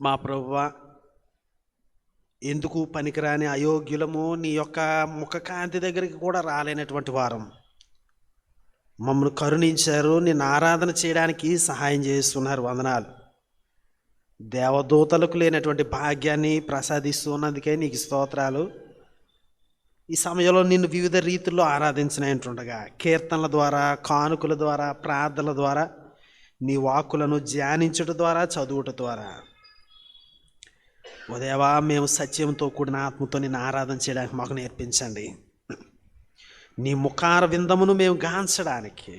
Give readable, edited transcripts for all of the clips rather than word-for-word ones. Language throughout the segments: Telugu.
మా ప్రభువా, ఎందుకు పనికిరాని అయోగ్యులము, నీ యొక్క ముఖకాంతి దగ్గరికి కూడా రాలేనటువంటి వారం మమ్మల్ని కరుణించారు. నిన్ను ఆరాధన చేయడానికి సహాయం చేస్తున్నారు. వందనాలు. దేవదూతలకు లేనటువంటి భాగ్యాన్ని ప్రసాదిస్తున్నందుకే నీకు స్తోత్రాలు. ఈ సమయంలో నిన్ను వివిధ రీతుల్లో ఆరాధించినట్టుండగా కీర్తనల ద్వారా, కానుకల ద్వారా, ప్రార్థనల ద్వారా, నీ వాక్కులను ధ్యానించడం ద్వారా, చదువుట ద్వారా, ఓ దేవా, మేము సత్యంతో కూడిన ఆత్మతో నిన్ను ఆరాధన చేయడానికి మాకు నేర్పించండి. నీ ముఖార విందమును మేము గాంచడానికి,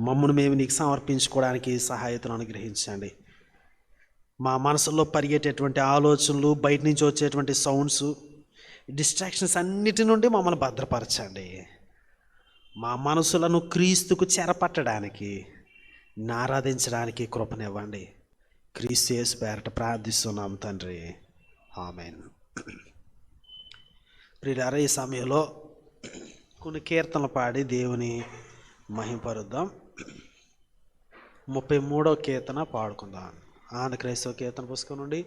మమ్మను మేము నీకు సమర్పించుకోవడానికి సహాయతను అనుగ్రహించండి. మా మనసులో పరిగెట్టేటువంటి ఆలోచనలు, బయట నుంచి వచ్చేటువంటి సౌండ్స్, డిస్ట్రాక్షన్స్ అన్నిటి నుండి మమ్మల్ని భద్రపరచండి. మా మనసులను క్రీస్తుకు చెరపట్టడానికి, ఆరాధించడానికి కృపనివ్వండి. క్రీస్తు యేసు పేరట ప్రార్థిస్తున్నాం తండ్రి, ఆమేన్. ప్రియులారా, ఈ సమయంలో కొన్ని కీర్తనలు పాడి దేవుని మహింపరుద్దాం. 33వ కీర్తన పాడుకుందాం. ఆంధ్ర క్రైస్తవ కీర్తన పుస్తకం నుండి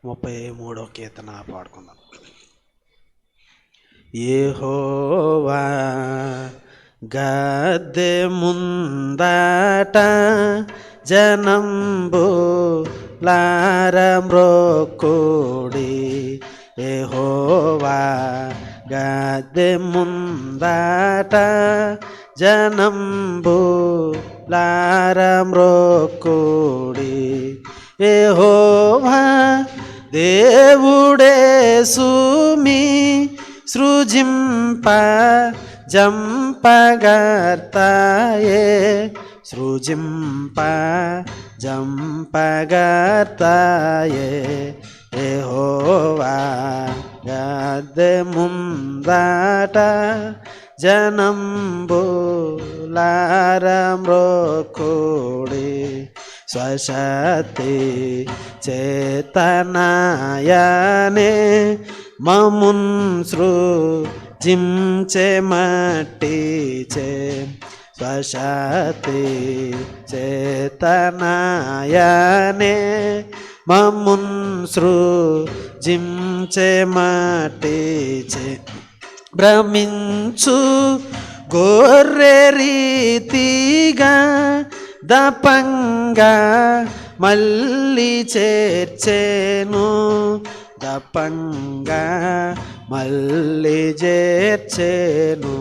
33వ కీర్తన పాడుకుందాం. యెహోవా గద్దె ముందట జనంబు లారమ్రోకుడి, యెహోవా గద్దె ముందట జనంబు లారమ్రోకుడి, యెహోవా దేవుడే సుమి సృజింప జంపగర్తాయే, సృజింప జంపగర్తాయే, యెహోవా గద్దె ముందట జనంబు లారమ్రోకుడి, స్వశక్తి చేతనాయనే మమున్ సృజించె మట్టిచే, స్వశక్తి చేతనాయనే మమున్ సృజించె మట్టిచే, భ్రమించు గొర్రె రీతిగా దపంగా మళ్ళీ చేర్చెను, దపంగా మళ్ళీ చేర్చెను,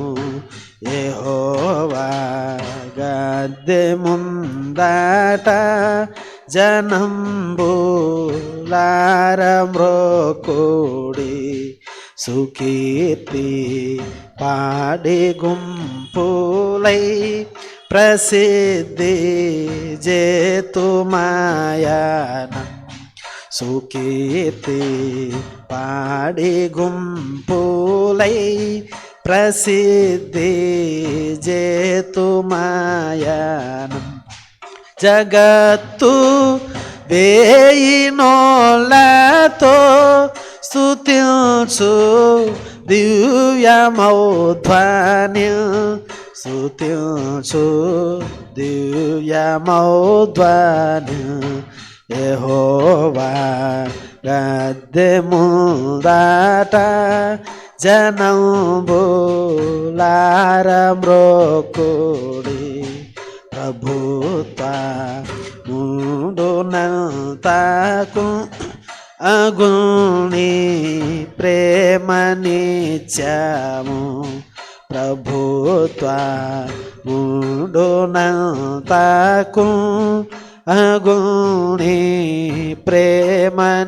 యెహోవా గద్దె ముందట జనంబు లారమ్రోకుడి, సుకీర్తి పాడి గుంపులై ప్రసిద్ధి జేతుమాయన, సుకీర్తి పాడి గుంపులై ప్రసిద్ధి జేతుమాయనం, జగత్తు వేయినోళ్ళతో స్తుతించు దివ్యమౌధ్వని, స్తుతించు దివ్యమౌధ్వని, యెహోవా గద్దె ముందట జనంబు లారమ్రోకుడి, ప్రభుత్వ ముందునంతకు అగుని ప్రేమనిత్యము, ప్రభుత్వ ముందునంతకు అగుని ప్రేమనిత్యము,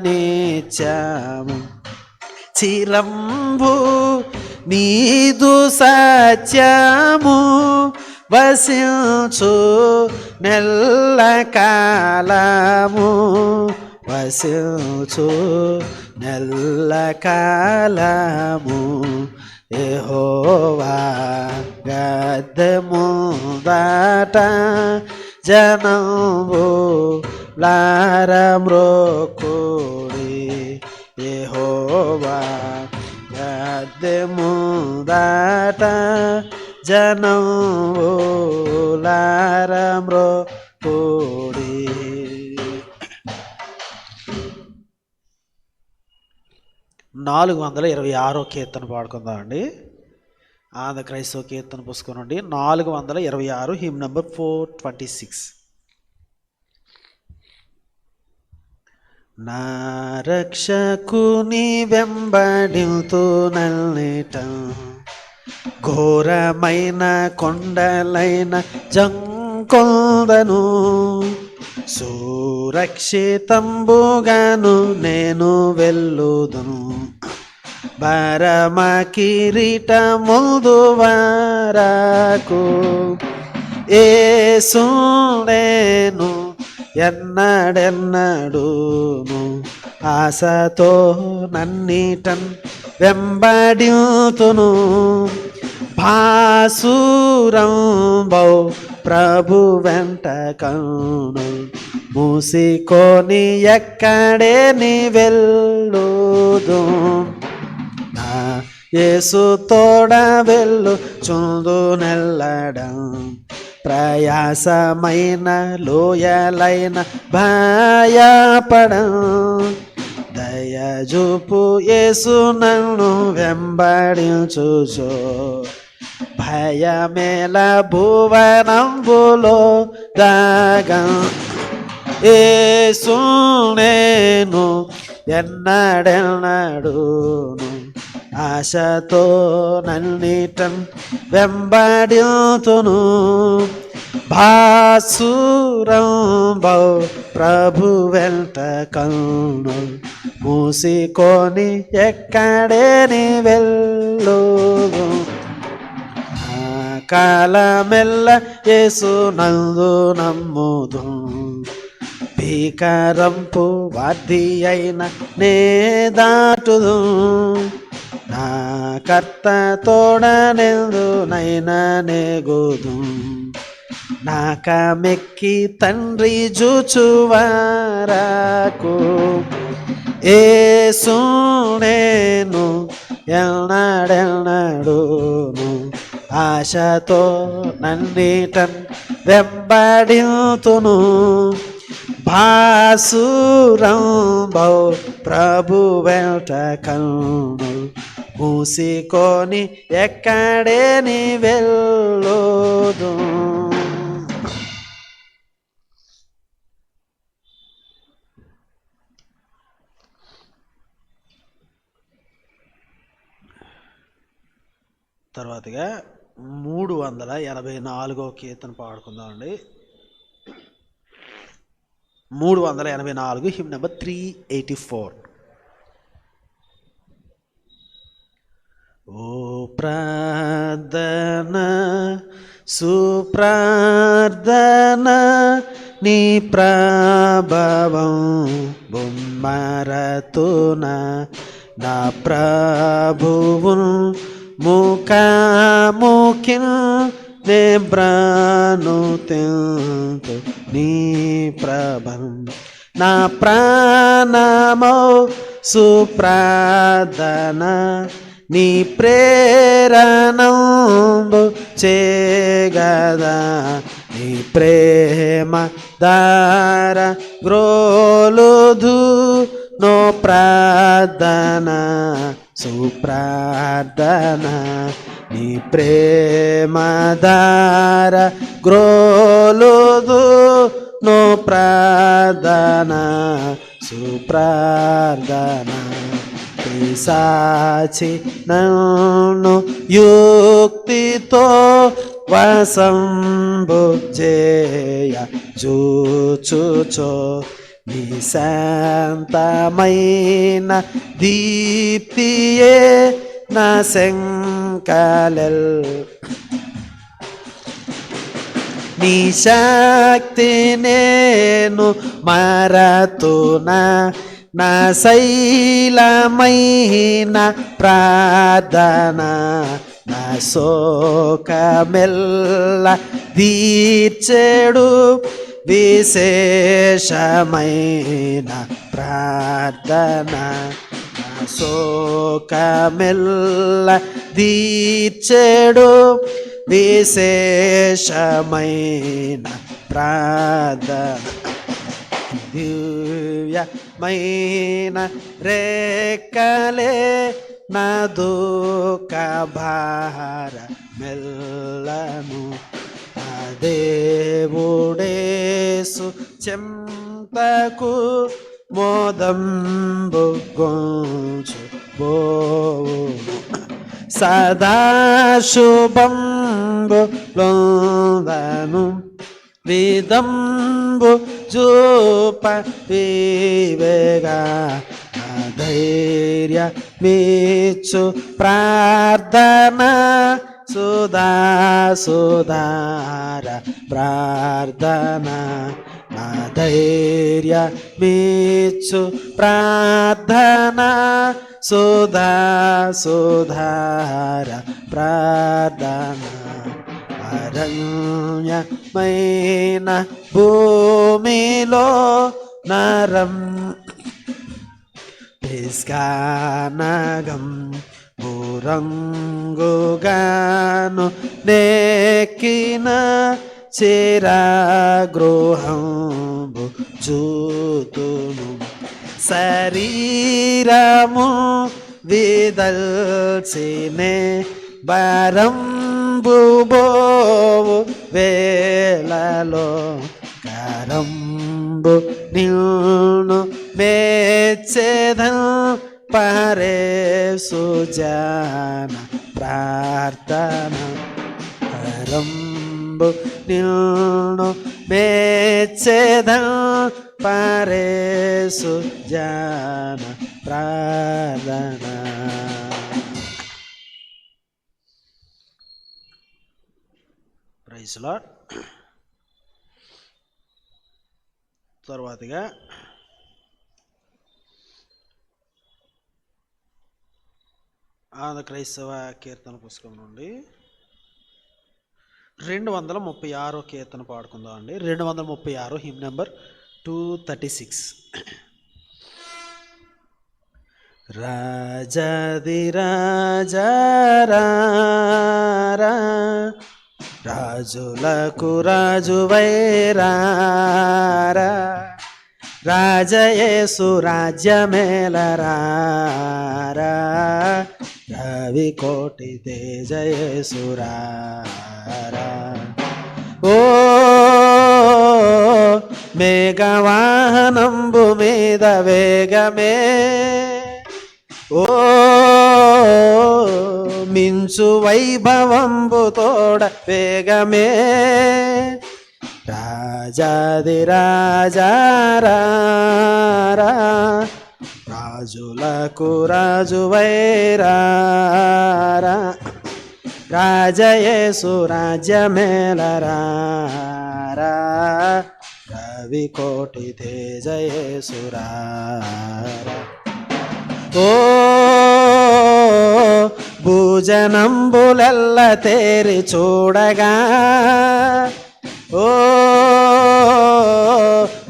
చిరంబు నీదు సత్యము వసించు నెల్ల కాలము, వసించు నెల్ల కాలము, యెహోవా గద్దె ముందట జనంబు లారమ్రోకుడి, యెహోవా గద్దె ముందట జనంబు లారమ్రోకుడి. 426 కీర్తన పాడుకుందామండి. ఆంధ్ర క్రైస్తవ కీర్తన పుస్తకం నుండి 426, హిమ్ నంబర్ 426. నా రక్షకుని వెంబడితునల్నిట ఘోరమైన కొండలైన జంకొందను, సురక్షితంబుగాను నేను వెళ్ళుదును. పరమ కిరీటముందు వరకు యేసునేను ఎన్నడెన్నడును ఆశతో నన్నిటన్ వెంబడితును. భాసురంబౌ ప్రభు వెంట కను మూసికొని ఎక్కడే నీ వెళ్ళుదు. నా యేసు తోడ వెళ్ళు చుందు నెల్లడం, ప్రయాసమైన లోయలైన భయపడం. దయజూపు యేసు నన్ను వెంబడించుచో, భయమేల భువనంబులో దాగం. యేసు నేను ఎన్నడెన్నడును ఆశతో నన్నిటన్ వెంబడితును. భాసురంబౌ ప్రభు వెంట కను మూసికొని ఎక్కడే నీ వెళ్ళుదు. కాలమెల్ల యేసు నందు నమ్ముదు, భీకరంపు వాది అయిన నే దాటుదు. నా కర్త తోడనెందు నైనా నెగుదు, నాకమెక్కి తండ్రి జూచువారకు. యేసు నేను ఎన్నడెన్నడును ఆశతో నన్నిటన్ వెంబడితును. భాసురంబౌ ప్రభు వెంట కను మూసికొని ఎక్కడే నీ వెళ్ళుదు. తర్వాతగా 384 కీర్తన పాడుకుందామండి. 384, హిమ్ నెంబర్ 384. ఓ ప్రార్థన సుప్రార్థన నీ ప్రభావం బొమ్మరతున నా ప్రభువున్ ముఖాముఖిన్ నే బ్రానుతింతు నీ ప్రభం. నా ప్రాణమో సుప్రార్థన నీ ప్రేరణంబు చేగదా. నీ ప్రేమ దార గ్రోలుదు నో ప్రార్థన సుప్రార్థన. నీ ప్రేమ దార గ్రోలుదు నో ప్రార్థన సుప్రార్థన. పిశాచి నన్ను యుక్తితో వశంబు చేయ చూచుచో, నీ శాంతమైన దీప్తియే నా శంకలెల్. నీ శక్తి నేను మరతునా, నా శైలమైన ప్రార్థన. నా శోకమెల్ల తీర్చెడు విశేషమైన ప్రార్థన. నా శోకమెల్ల తీర్చెడు విశేషమైన ప్రార్థన. దివ్యమైన రేఖలే నా దుఃఖ భార మెల్లను నా దేవుడేసు చెంతకు మోదంబు గొంచు బోవును సదాశుభంబు లొందను విదంబు జూప వివేగా ధైర్య మీచు ప్రార్థన సుధా సుధార ప్రార్థన ధైర్య మీచు ప్రార్థన సుధా సుధార ప్రార్థన అరణ్యమైన భూమిలో నరం పిస్కానగం బురంగుగాను నెక్కిన చిరగృహంబు చూతును శరీరము విదల్చినే బరంబు బోవు వేళలో కరంబు నిన్ను మెచ్చెదన్ పరేసు జన ప్రార్థన కరంబు నిన్ను మెచ్చెదన్ పరేసు జన ప్రార్థన. Praise Lord. తర్వాతగా ఆంధ్ర క్రైస్తవ కీర్తన పుస్తకం నుండి 236 కీర్తన పాడుకుందాం అండి. 236 హిమ్ నెంబర్ 236. రాజాది రాజారా రాజులకు రాజువైరారా రాజయేసు రాజ్యమేలరారా రవి కోటి తేజయేసురారా. ఓ మేఘవాహనంబు మీద వేగమే ఓ మించు వైభవంబు తోడ వేగమే రాజాది రాజారా రాజులకు రాజువైరారా రాజయేసు రాజ్యమేలరారా రవి కోటి తేజయేసురారా. ఓ భూజనంబులెల్ల తేరి చూడగా ఓ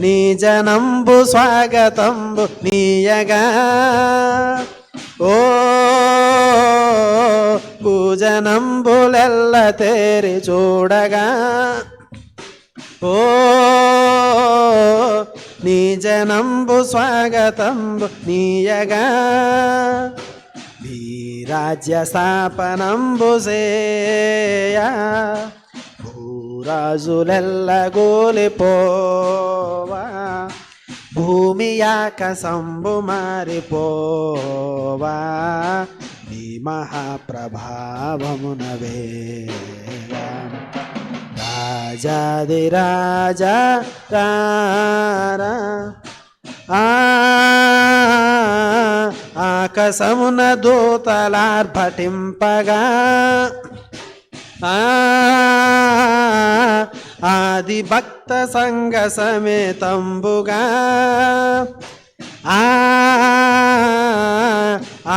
నీ జనంబు స్వాగతంబు నీయగా ఓ భూజనంబులెల్ల తేరి చూడగా ఓ నీ జనంబు స్వాగతంబు నీయగా నీ రాజ్య స్థాపనంబు సేయా భూరాజులెల్ల గోలిపోవా భూమి ఆకాశంబు మారిపోవా నీ మహాప్రభావమున వేగా రాజాది రాజా రారా ఆకాశమున దూతలార్భటింపగా ఆది భక్త సంగ సమేతంబుగా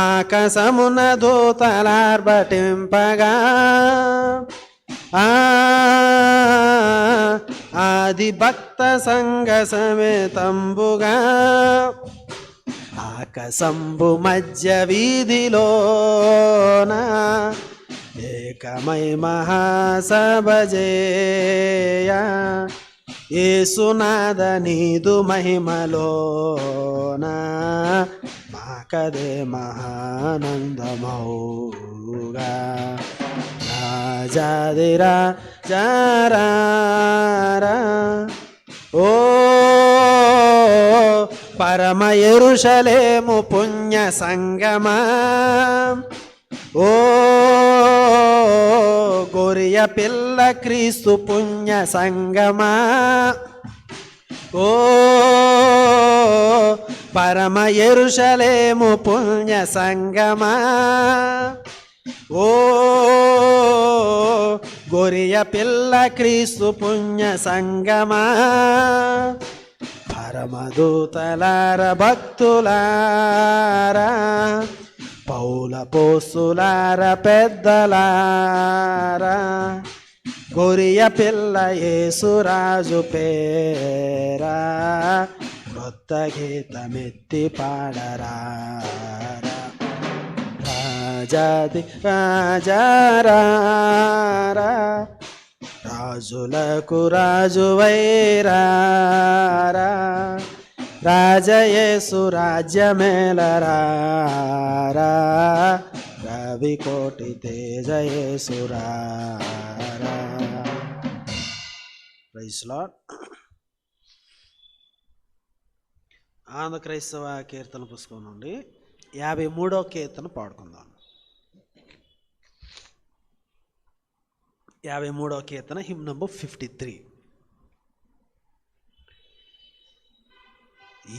ఆకాశమున దూతలార్భటింపగా ఆది భక్త సంగ సమేతంబుగా ఆకాశంబు మధ్య వీధిలోన ఏకమై మహాసభజేయ యేసునాథ నీదు మహిమలోన మాకదే మహానందమౌగా. రాజాదిరా జారారా ఓ పరమ యెరూషలేము పుణ్య సంగమా, ఓ గొరియ పిల్ల క్రీస్తు పుణ్య సంగమా, ఓ పరమ యెరూషలేము పుణ్య సంగమా, ఓ గొరియ పిల్ల క్రీస్తు పుణ్య సంగమా. పరమదూతలార భక్తులారా, పౌల పోస్తులార పెద్దలారా, గొరియ పిల్ల యేసురాజు పేరా క్రొత్త గీతమెత్తి పాడరా. రాజాది రాజారా, రాజులకు రాజువైరారా, రాజయేసు రాజ్యమేలరా, రవి కోటి తేజయేసురా. Praise lord. ఆంధ్ర క్రైస్తవ కీర్తన పుస్తకం నుండి 53వ కీర్తన పాడుకుందాం. 53వ కీర్తన, హిమ్ నంబర్ 53.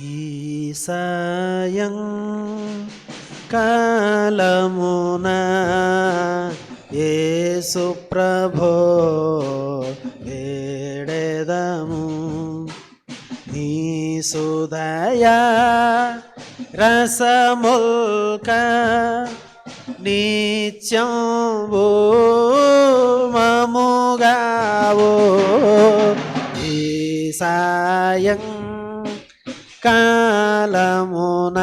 ఈ సాయం కాలమున యేసు ప్రభో వేడెదము, నీ సుదయా రసముల్క నిత్యంబు మముగావో. ఈ సాయం కాలమున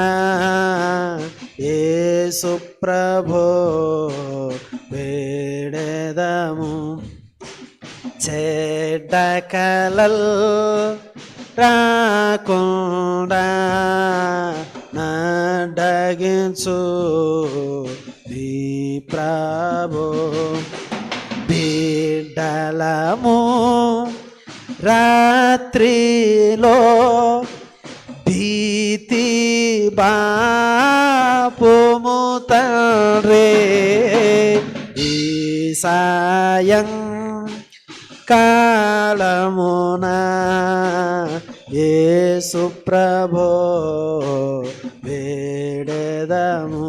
యేసు ప్రభో వేడెదము, చెడ్డ కలల్ రాకుండా నడగించు నీ ప్రభో. బిడ్డలము రాత్రిలో భీతి బాపుము తండ్రి, ఈ సాయం కాలమున యేసు ప్రభో వేడెదము.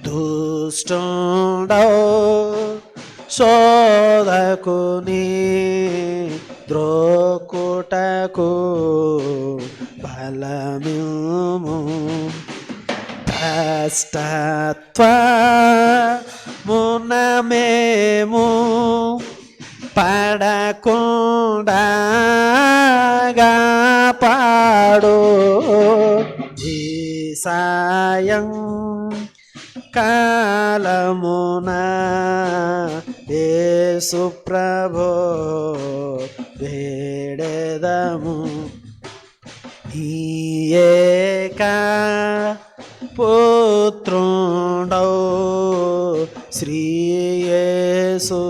దుష్టుడౌ శోధకుని ద్రోకుటకు బలమిము, భ్రష్టత్వమునమేము పడకుండాగా పాడు. ఈ సాయం కాలమున యేసు ప్రభో వేడెదము, ఏక పుత్రుండౌ శ్రీ యేసు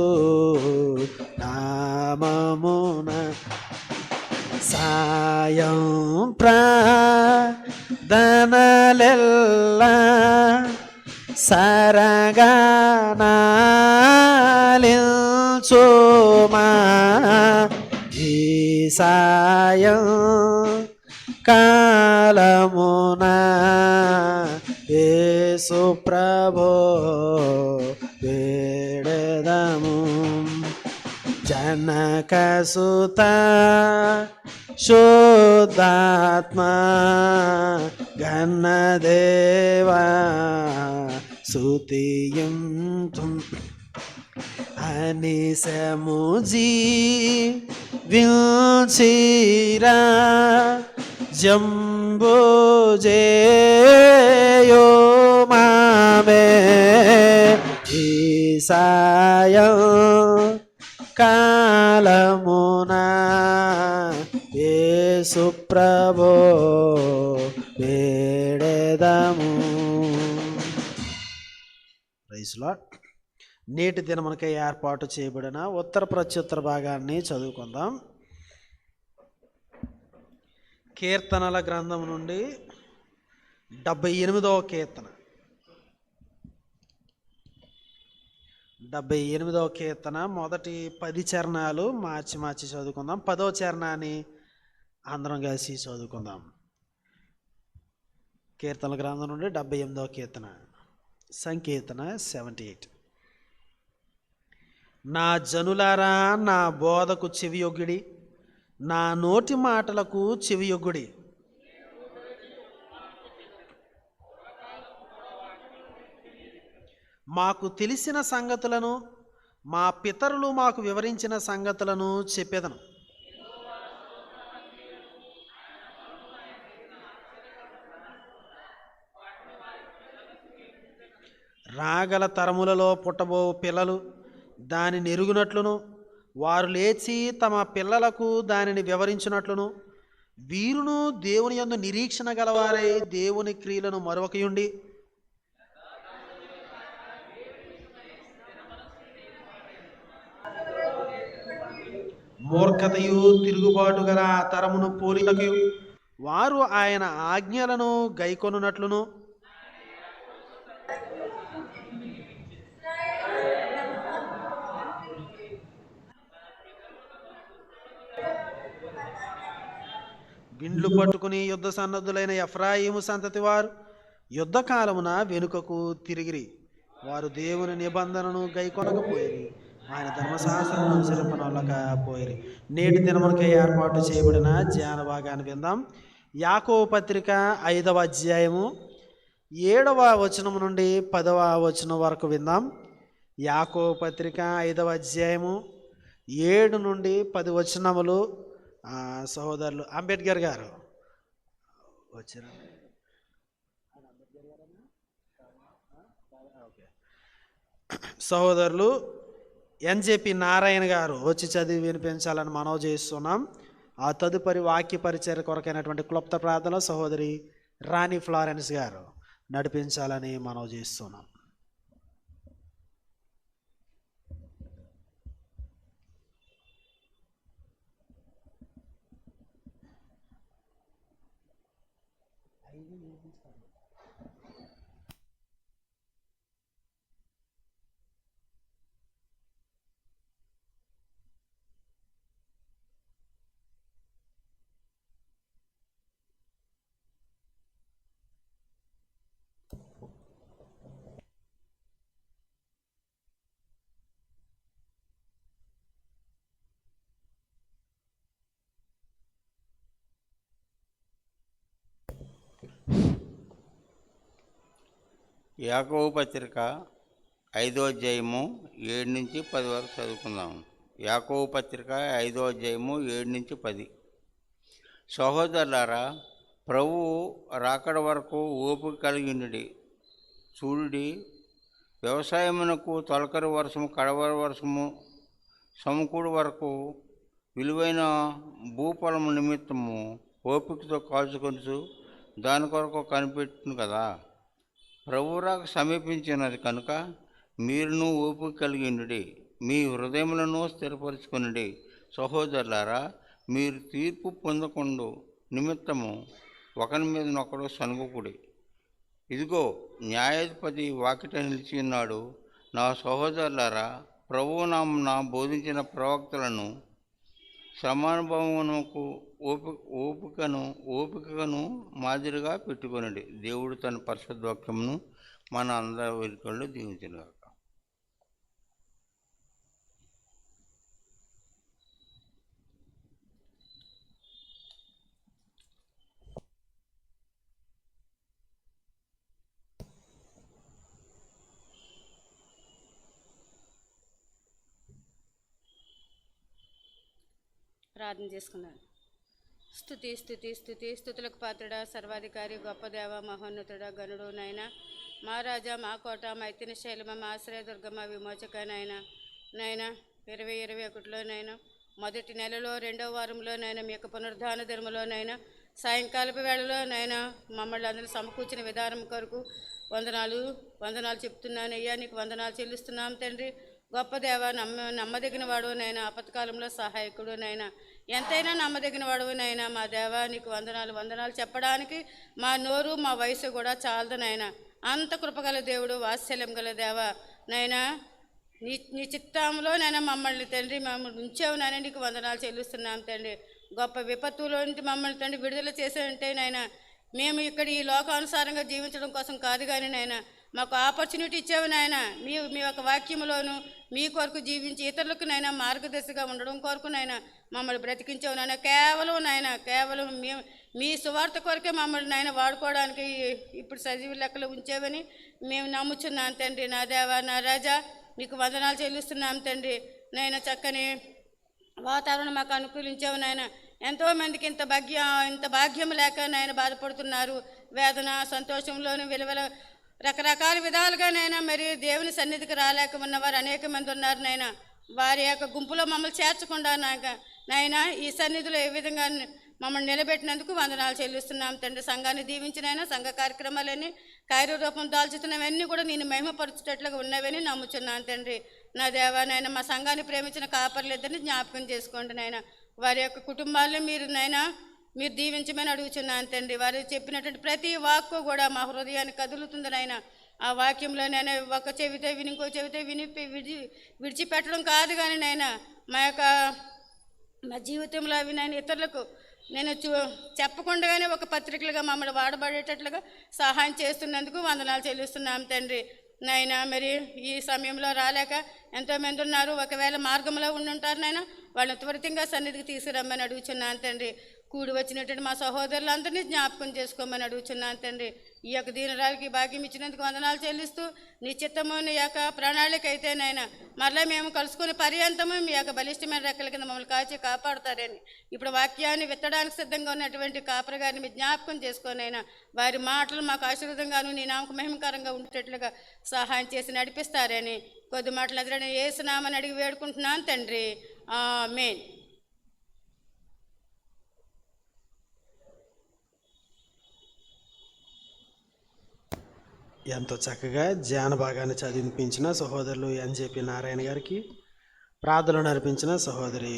నామమున సాయం ప్రార్థనలెల్లా సరగానాలించుమా. ఈ సాయం కాలమున యేసు ప్రభో వేడెదము, జనకసుత శుద్ధాత్మ ఘనదేవా స్తుతింతు, అనిశము జీవించిరా జంబుజేయో మామే. ఈ సాయం కాలమున యేసు ప్రభో వేడెదము. Praise lord. నేటి దినమునకై ఏర్పాటు చేయబడిన ఉత్తర ప్రత్యుత్తర భాగాన్ని చదువుకుందాం. కీర్తనల గ్రంథం నుండి 78వ కీర్తన. 78వ కీర్తన మొదటి 10 చరణాలు మార్చి చదువుకుందాం. 10వ చరణాన్ని అందరం కలిసి చదువుకుందాం. కీర్తనల గ్రంథం నుండి 78వ కీర్తన, సంకీర్తన 78. నా జనులారా నా బోధకు చెవియొగ్గుడి, నా నోటి మాటలకు చెవియొగ్గుడి. మాకు తెలిసిన సంగతులను, మా పితరులు మాకు వివరించిన సంగతులను చెప్పేదను. రాగల తరములలో పుట్టబో పిల్లలు దానిని ఎరుగునట్లును, వారు లేచి తమ పిల్లలకు దానిని వివరించినట్లును, వీరును దేవుని యందు నిరీక్షణ గలవారై దేవుని క్రియలను మరొకయుండి మూర్ఖతయు తిరుగుబాటు గల తరమును పోలినకు వారు ఆయన ఆజ్ఞలను గైకొనున్నట్లును, బిండ్లు పట్టుకుని యుద్ధ సన్నద్ధులైన ఎఫ్రాయిము సంతతి వారు యుద్ధ కాలమున వెనుకకు తిరిగిరి. వారు దేవుని నిబంధనను గైకొనకపోయిరి, ఆయన ధర్మశాస్త్రమును అనుసరింపనొల్లకపోయిరి. నేటి దినమునకై ఏర్పాటు చేయబడిన ధ్యాన భాగాన్ని విందాం. యాకోబు పత్రిక 5వ అధ్యాయము 7వ వచనం నుండి 10వ వచనం వరకు విందాం. యాకోబు పత్రిక 5వ అధ్యాయము 7 నుండి 10 వచనములు. సహోదరులు అంబేద్కర్ గారు వచ్చిన సహోదరులు ఎన్జేపీ నారాయణ గారు వచ్చి చదివి వినిపించాలని మనవి చేస్తున్నాం. ఆ తదుపరి వాక్య పరిచర్య కొరకైనటువంటి క్లుప్త ప్రార్థన సహోదరి రాణి ఫ్లారెన్స్ గారు నడిపించాలని మనవి చేస్తున్నాం. యాకోబు పత్రిక 5వ అధ్యాయము 7 నుంచి 10 వరకు చదువుకుందాం. యాకోబు పత్రిక 5వ అధ్యాయము 7 నుంచి 10. సహోదరులారా, ప్రభువు రాకడ వరకు ఓపిక కలిగి ఉండి చూడుడి. వ్యవసాయమునకు తొలకరి వర్షము, కడవరి వర్షము సమకూడు వరకు విలువైన భూఫలము నిమిత్తము ఓపికతో కాచుకొనుచు దాని కొరకు కనిపెట్టును కదా. ప్రభువురాక సమీపించినది కనుక మీరును ఓపిక కలిగి ఉండుడి, మీ హృదయములను స్థిరపరచుకొనుడి. సహోదరులారా, మీరు తీర్పు పొందకుండా నిమిత్తము ఒకరి మీద నొకడు సనుగుకుడి. ఇదిగో, న్యాయాధిపతి వాకిట నిలిచి ఉన్నాడు. నా సహోదరులారా, ప్రభువు నామమున బోధించిన ప్రవక్తలను శ్రమానుభవమునకు ఓపికను మాదిరిగా పెట్టుకొనండి. దేవుడు తన పరిశుద్ధ వాక్యమును మన అందరి వెనుకల్లో దీవించునుగాక. ప్రార్థన చేసుకున్నాను. స్తుతి స్తుతి స్తుతి స్తుతులకు పాత్రుడా, సర్వాధికారి, గొప్ప దేవ, మహోన్నతుడా, గనుడు నాయన, మా రాజా, మా కోట, మైతిని శైలమ, మా ఆశ్రయ దుర్గమ, విమోచక నాయన. 2021లోనైనా మొదటి నెలలో 2వ వారంలోనైనా మీ యొక్క పునరుద్ధాన దినములోనైనా సాయంకాలపు వేళలోనైనా మమ్మల్ని అందరూ సమకూర్చిన విధానం కొరకు వందనాలు చెప్తున్నాను అయ్యా. నీకు వందనాలు చెల్లిస్తున్నాం తండ్రి. గొప్ప దేవ, నమ్మదగిన వాడు నైనా, ఆపత్కాలంలో సహాయకుడు నైనా, ఎంతైనా నమ్మదగిన వాడు నైనా. మా దేవ నీకు వందనాలు చెప్పడానికి మా నోరు మా వయసు కూడా చాలదు నైనా. అంత కృపగల దేవుడు, వాత్సల్యం గల దేవ నైనా. నీ చిత్తంలో నైనా మమ్మల్ని తండ్రి మమ్మల్ని ఉంచావు నాయన. నీకు వందనాలు చెల్లిస్తున్నాం తండ్రి. గొప్ప విపత్తులో నుంచి మమ్మల్ని తండ్రి విడుదల చేసే ఉంటే నాయన, మేము ఇక్కడ ఈ లోకానుసారంగా జీవించడం కోసం కాదు కానీ నాయన, మాకు ఆపర్చునిటీ ఇచ్చావు నాయన. మీ యొక్క వాక్యంలోను మీ కొరకు జీవించి ఇతరులకు నైనా మార్గదర్శిగా ఉండడం కొరకు నాయన మమ్మల్ని బ్రతికించావు నాయన. కేవలం మీ సువార్త కొరకే మమ్మల్ని నాయన వాడుకోవడానికి ఇప్పుడు సజీవ లెక్కలు ఉంచావని మేము నమ్ముచున్నాం తండ్రి. నా దేవా, నా రాజా, నీకు వందనాలు చెల్లిస్తున్నాం తండ్రి. నాయన చక్కని వాతావరణం మాకు అనుకూలించావు నాయన. ఎంతోమందికి ఇంత భాగ్యం లేక నాయన బాధపడుతున్నారు. వేదన, సంతోషంలోను విలువల రకరకాల విధాలుగా నైనా మరి దేవుని సన్నిధికి రాలేక ఉన్నవారు అనేక మంది ఉన్నారు నాయన. వారి యొక్క గుంపులో మమ్మల్ని చేర్చకుండా నాయన ఈ సన్నిధిలో ఏ విధంగా మమ్మల్ని నిలబెట్టినందుకు వందనాలు చెల్లిస్తున్నాం తండ్రి. సంఘాన్ని దీవించినైనా సంఘ కార్యక్రమాలన్నీ కార్యరూపం దాల్చుతున్నవన్నీ కూడా నేను మహిమపరచేటట్లుగా ఉన్నవని నమ్ముచున్నాను తండ్రి. నా దేవా నాయన, మా సంఘాన్ని ప్రేమించిన కాపర్లిద్దరిని జ్ఞాపకం చేసుకోండి నాయన. వారి యొక్క కుటుంబాలను మీరు దీవించమని అడుగుచున్నాను తండ్రి. వారు చెప్పినటువంటి ప్రతి వాక్కు కూడా మా హృదయాన్ని కదులుతుంది నాయన. ఆ వాక్యంలో నేను ఒక చెవితే విని ఇంకో చెవితే విడిచిపెట్టడం కాదు కానీ నాయన, మా జీవితంలో అవి నేను ఇతరులకు నేను చెప్పకుండానే ఒక పత్రికలుగా మమ్మల్ని వాడబడేటట్లుగా సహాయం చేస్తున్నందుకు వందనాలు చెల్లిస్తున్నాం తండ్రి. నాయన మరి ఈ సమయంలో రాలేక ఎంతోమంది ఉన్నారు. ఒకవేళ మార్గంలో ఉండుంటారు నాయన, వాళ్ళని త్వరితంగా సన్నిధికి తీసుకురమ్మని అడుగుచున్నాను తండ్రి. కూడి వచ్చినటువంటి మా సహోదరులందరినీ జ్ఞాపకం చేసుకోమని అడుగుచున్నాను తండ్రి. ఈ యొక్క దీనరాలకి భాగ్యం ఇచ్చినందుకు వందనాలు చెల్లిస్తూ, నీ చిత్తము నీ యొక్క ప్రణాళిక అయితే నాయన మరలా మేము కలుసుకునే పర్యంతము మీ యొక్క బలిష్టమైన రెక్కల కింద మమ్మల్ని కాచి కాపాడుతారని ఇప్పుడు వాక్యాన్ని విత్తడానికి సిద్ధంగా ఉన్నటువంటి కాపరి గారిని మీ జ్ఞాపకం చేసుకోనైనా వారి మాటలు మాకు ఆశీర్వాదంగాను నీ నామకు మహిమకరంగా ఉండేటట్లుగా సహాయం చేసి నడిపిస్తారని కొద్ది మాటలు ఎదురైనా యేసునామని అడిగి వేడుకుంటున్నాను తండ్రి. ఆమేన్. ఎంతో చక్కగా ధ్యాన భాగాన్ని చదివించిన సహోదరులు ఎన్జేపీ నారాయణ గారికి, ప్రార్థనలు నడిపించిన సహోదరి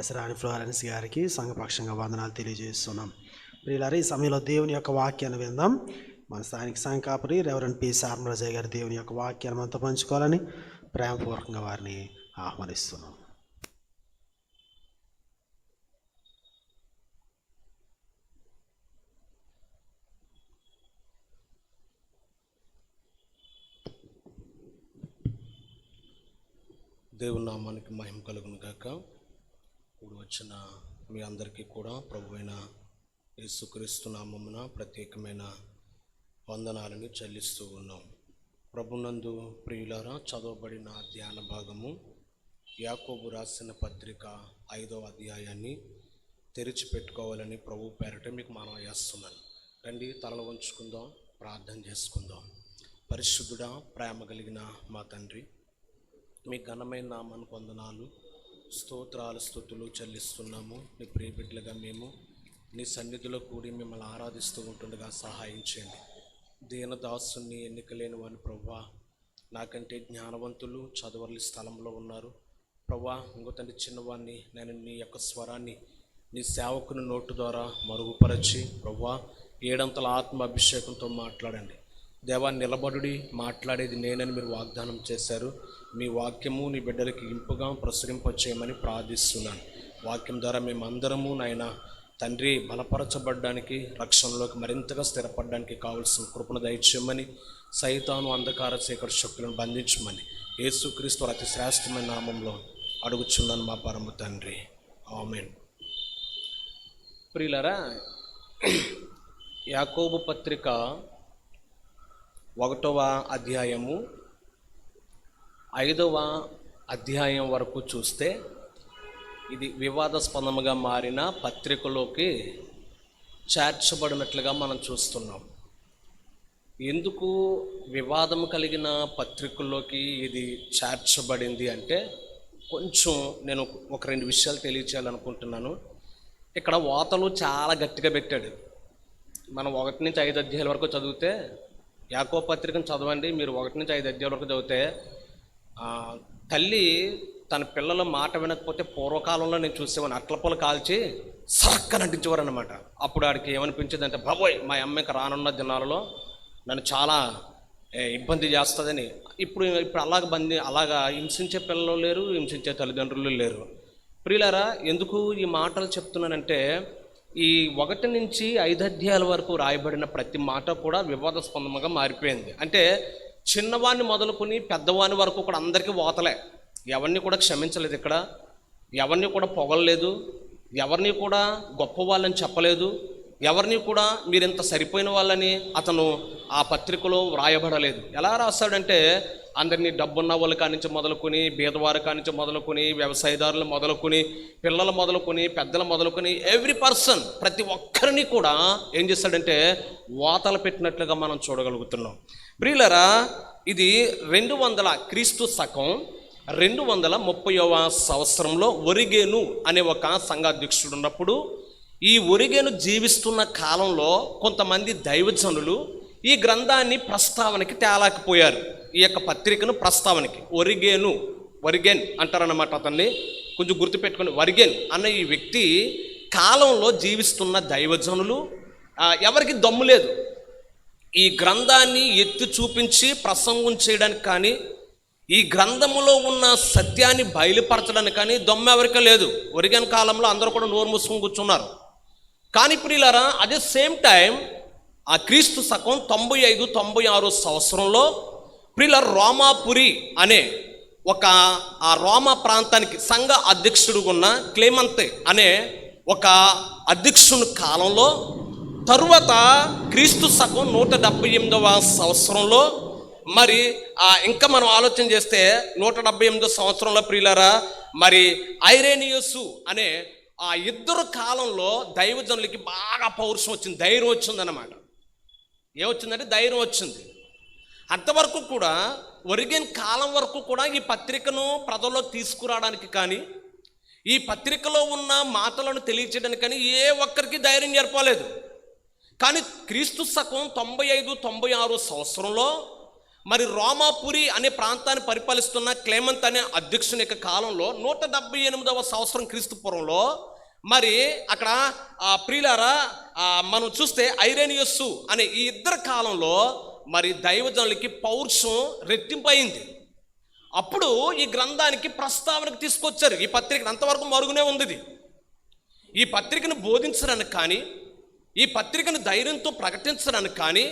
ఎస్ రాణి ఫ్లోరెన్స్ గారికి సంఘపక్షంగా వందనాలు తెలియజేస్తున్నాం. ప్రియులారా, ఈ సమయంలో దేవుని యొక్క వాక్యాన్ని విందాం. మన స్థానిక సంఘకాపరి రెవరెండ్ పి సార్మరాజయ్య గారు దేవుని యొక్క వాక్యాన్ని మనతో పంచుకోవాలని ప్రేమపూర్వకంగా వారిని ఆహ్వానిస్తున్నాం. దేవుని నామానికి మహిమ కలుగును గాక. ఇప్పుడు వచ్చిన మీ అందరికీ కూడా ప్రభువైన యేసుక్రీస్తు నామమున ప్రత్యేకమైన వందనాలను చెల్లిస్తూ ఉన్నాం. ప్రభునందు ప్రియులారా, చదవబడిన ధ్యాన భాగము యాకోబు రాసిన పత్రిక 5వ అధ్యాయాన్ని తెరిచిపెట్టుకోవాలని ప్రభు పేరట మీకు మనం చేస్తున్నాను. రండి, తలలు వంచుకుందాం, ప్రార్థన చేసుకుందాం. పరిశుద్ధుడా, ప్రేమ కలిగిన మా తండ్రి, మీ ఘనమైన నామానికి వందనాలు, స్తోత్రాలు, స్తుతులు చెల్లిస్తున్నాము. నీ ప్రియబిడ్డలుగా మేము నీ సన్నిధిలో కూడి మిమ్మల్ని ఆరాధిస్తూ ఉంటుండగా సహాయం చేయండి. దీనదాసుని ఎన్నికలేని వాని ప్రభువా, నాకంటే జ్ఞానవంతులు చదవని స్థలంలో ఉన్నారు ప్రభువా. ఇంకో తండ్రి చిన్నవాడిని నేను నీ యొక్క స్వరాన్ని నీ సేవకుని నోటు ద్వారా మరుగుపరచి ప్రభువా ఏడంతల ఆత్మ అభిషేకంతో మాట్లాడండి. దేవా, నిలబడుడి, మాట్లాడేది నేనని మీరు వాగ్దానం చేశారు. మీ వాక్యము నీ బిడ్డలకి ఇంపుగా ప్రసరింపచేయమని ప్రార్థిస్తున్నాను. వాక్యం ద్వారా మేమందరము నాయన తండ్రి బలపరచబడ్డానికి, రక్షణలోకి మరింతగా స్థిరపడడానికి కావలసిన కృపను దయచేయమని, సైతాను అంధకార చీకటి శక్తులను బంధించమని యేసుక్రీస్తు అతి శ్రేష్టమైన నామంలో అడుగుచున్నాను మా పరమ తండ్రి. ఆమేన్. ప్రియులారా, యాకోబు పత్రిక 1వ అధ్యాయము 5వ అధ్యాయం వరకు చూస్తే ఇది వివాదాస్పదముగా మారిన పత్రికలోకి చేర్చబడినట్లుగా మనం చూస్తున్నాం. ఎందుకు వివాదం కలిగిన పత్రికల్లోకి ఇది చేర్చబడింది అంటే, కొంచెం నేను ఒక 2 విషయాలు తెలియచేయాలనుకుంటున్నాను. ఇక్కడ వాతలు చాలా గట్టిగా పెట్టాడు. మనం 1 నుంచి 5 అధ్యాయాల వరకు చదివితే, యాకోబు పత్రికను చదవండి మీరు, 1 నుంచి 5 అధ్యాయాల వరకు చదివితే తల్లి తన పిల్లల మాట వినకపోతే పూర్వకాలంలో నేను చూసేవాడిని, అట్లపొలు కాల్చి సరక్కని అంటించేవారు అనమాట. అప్పుడు ఆడికి ఏమనిపించేది అంటే, బాబోయ్ మా అమ్మకి రానున్న దినాలలో నన్ను చాలా ఇబ్బంది చేస్తుందని. ఇప్పుడు అలాగా హింసించే పిల్లలు లేరు, హింసించే తల్లిదండ్రులు లేరు. ప్రియులారా, ఎందుకు ఈ మాటలు చెప్తున్నానంటే, ఈ 1 నుంచి 5 అధ్యాయాల వరకు రాయబడిన ప్రతి మాట కూడా వివాదాస్పందంగా మారిపోయింది. అంటే చిన్నవాడిని మొదలుకొని పెద్దవాని వరకు కూడా అందరికీ వాతలే. ఎవరిని కూడా క్షమించలేదు, ఇక్కడ ఎవరిని కూడా పొగలలేదు, ఎవరిని కూడా గొప్ప వాళ్ళని చెప్పలేదు, ఎవరిని కూడా మీరింత సరిపోయిన వాళ్ళని అతను ఆ పత్రికలో వ్రాయబడలేదు. ఎలా రాస్తాడంటే, అందరినీ డబ్బున్న వాళ్ళు కానించి మొదలుకొని, బీదవారి కానించి మొదలుకొని, వ్యవసాయదారులు మొదలుకొని, పిల్లలు మొదలుకొని, పెద్దలు మొదలుకొని, ఎవ్రీ పర్సన్, ప్రతి ఒక్కరిని కూడా ఏం చేస్తాడంటే వాతలు పెట్టినట్లుగా మనం చూడగలుగుతున్నాం. ప్రియులరా, ఇది 200 క్రీస్తు శకం 230వ సంవత్సరంలో ఒరిగేను అనే ఒక సంఘాధ్యక్షుడు ఉన్నప్పుడు, ఈ ఒరిగేను జీవిస్తున్న కాలంలో కొంతమంది దైవజనులు ఈ గ్రంథాన్ని ప్రస్తావనకి తేలేకపోయారు. ఈ యొక్క పత్రికను ప్రస్తావనకి ఒరిగేన్ అంటారన్నమాట. అతన్ని కొంచెం గుర్తుపెట్టుకొని, ఒరిగేన్ అన్న ఈ వ్యక్తి కాలంలో జీవిస్తున్న దైవజనులు ఎవరికి దమ్ము లేదు ఈ గ్రంథాన్ని ఎత్తి చూపించి ప్రసంగం చేయడానికి కానీ, ఈ గ్రంథములో ఉన్న సత్యాన్ని బయలుపరచడానికి కానీ దమ్ము ఎవరికీ లేదు. ఒరిగేన్ కాలంలో అందరూ కూడా నోరు మూసుకొని కూర్చున్నారు. కానీ ప్రియులారా, అదే సేమ్ టైం ఆ క్రీస్తు శకం 95-96 సంవత్సరంలో ప్రియులారా, రోమాపురి అనే ఆ రోమా ప్రాంతానికి సంఘ అధ్యక్షుడు ఉన్న క్లేమంతే అనే ఒక అధ్యక్షుని కాలంలో, తరువాత క్రీస్తు శకం 178వ సంవత్సరంలో, మరి ఇంకా మనం ఆలోచన చేస్తే 178వ సంవత్సరంలో ప్రియులారా, మరి ఐరేనియసు అనే ఆ ఇద్దరు కాలంలో దైవజనులకి బాగా పౌరుషం వచ్చింది, ధైర్యం వచ్చిందన్నమాట. ఏమొచ్చిందంటే ధైర్యం వచ్చింది. అంతవరకు కూడా ఒరిగేన్ కాలం వరకు కూడా ఈ పత్రికను ప్రజల్లోకి తీసుకురావడానికి కానీ, ఈ పత్రికలో ఉన్న మాటలను తెలియచేయడానికి కానీ ఏ ఒక్కరికి ధైర్యం ఏర్పలేదు. కానీ క్రీస్తు శకం 95-96 సంవత్సరంలో మరి రోమాపురి అనే ప్రాంతాన్ని పరిపాలిస్తున్న క్లేమంత్ అనే అధ్యక్షుని యొక్క కాలంలో 178వ సంవత్సరం క్రీస్తు పూర్వంలో మరి అక్కడ ప్రియులారా మనం చూస్తే ఐరేనియస్సు అనే ఈ ఇద్దరు కాలంలో మరి దైవజనులకి పౌరుషం రెట్టింపు అయింది. అప్పుడు ఈ గ్రంథానికి ప్రస్తావనకు తీసుకొచ్చారు. ఈ పత్రికను అంతవరకు మరుగునే ఉంది. ఈ పత్రికను బోధించడానికి కానీ, ఈ పత్రికను ధైర్యంతో ప్రకటించడానికి కానీ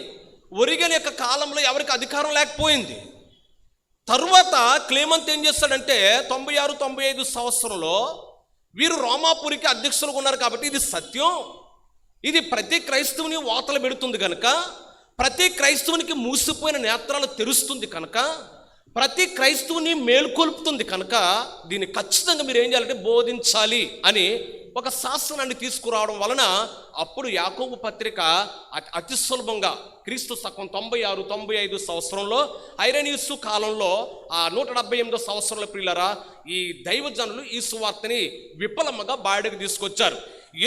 ఒరిగేన్ యొక్క కాలంలో ఎవరికి అధికారం లేకపోయింది. తరువాత క్లేమంత్ ఏం చేస్తాడంటే 96-95 సంవత్సరంలో వీరు రోమాపురికి అధ్యక్షులుగా ఉన్నారు కాబట్టి ఇది సత్యం, ఇది ప్రతి క్రైస్తవుని వాతలు పెడుతుంది కనుక, ప్రతి క్రైస్తవునికి మూసిపోయిన నేత్రాలు తెరుస్తుంది కనుక, ప్రతి క్రైస్తవుని మేల్కొల్పుతుంది కనుక, దీన్ని ఖచ్చితంగా మీరు ఏం చేయాలంటే బోధించాలి అని ఒక శాసనాన్ని తీసుకురావడం వలన అప్పుడు యాకోబు పత్రిక అతి సులభంగా క్రీస్తు శకం 96-95 సంవత్సరంలో ఐరేనియస్సు కాలంలో 178వ సంవత్సరంలో ప్రియులారా ఈ దైవజనులు ఈ సువార్తని విఫలముగా బయటకు తీసుకొచ్చారు.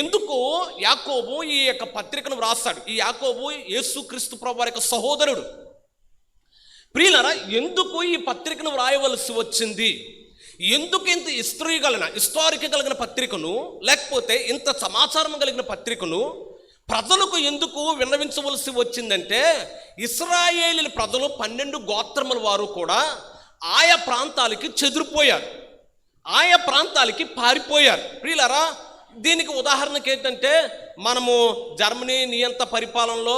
ఎందుకు యాకోబు ఈ యొక్క పత్రికను వ్రాస్తాడు? ఈ యాకోబు యేసుక్రీస్తు ప్రభువారి యొక్క సహోదరుడు. ప్రియులారా, ఎందుకు ఈ పత్రికను వ్రాయవలసి వచ్చింది? ఎందుకు ఇంత హిస్టారిక్ కలిగిన పత్రికను, లేకపోతే ఇంత సమాచారం కలిగిన పత్రికను ప్రజలకు ఎందుకు విన్నవించవలసి వచ్చిందంటే, ఇశ్రాయేలు ప్రజలు 12 గోత్రముల వారు కూడా ఆయా ప్రాంతాలకి చెదిరిపోయారు, ఆయా ప్రాంతాలకి పారిపోయారు. ప్రియులారా, దీనికి ఉదాహరణకి ఏంటంటే, మనము జర్మనీ నియంత పరిపాలనలో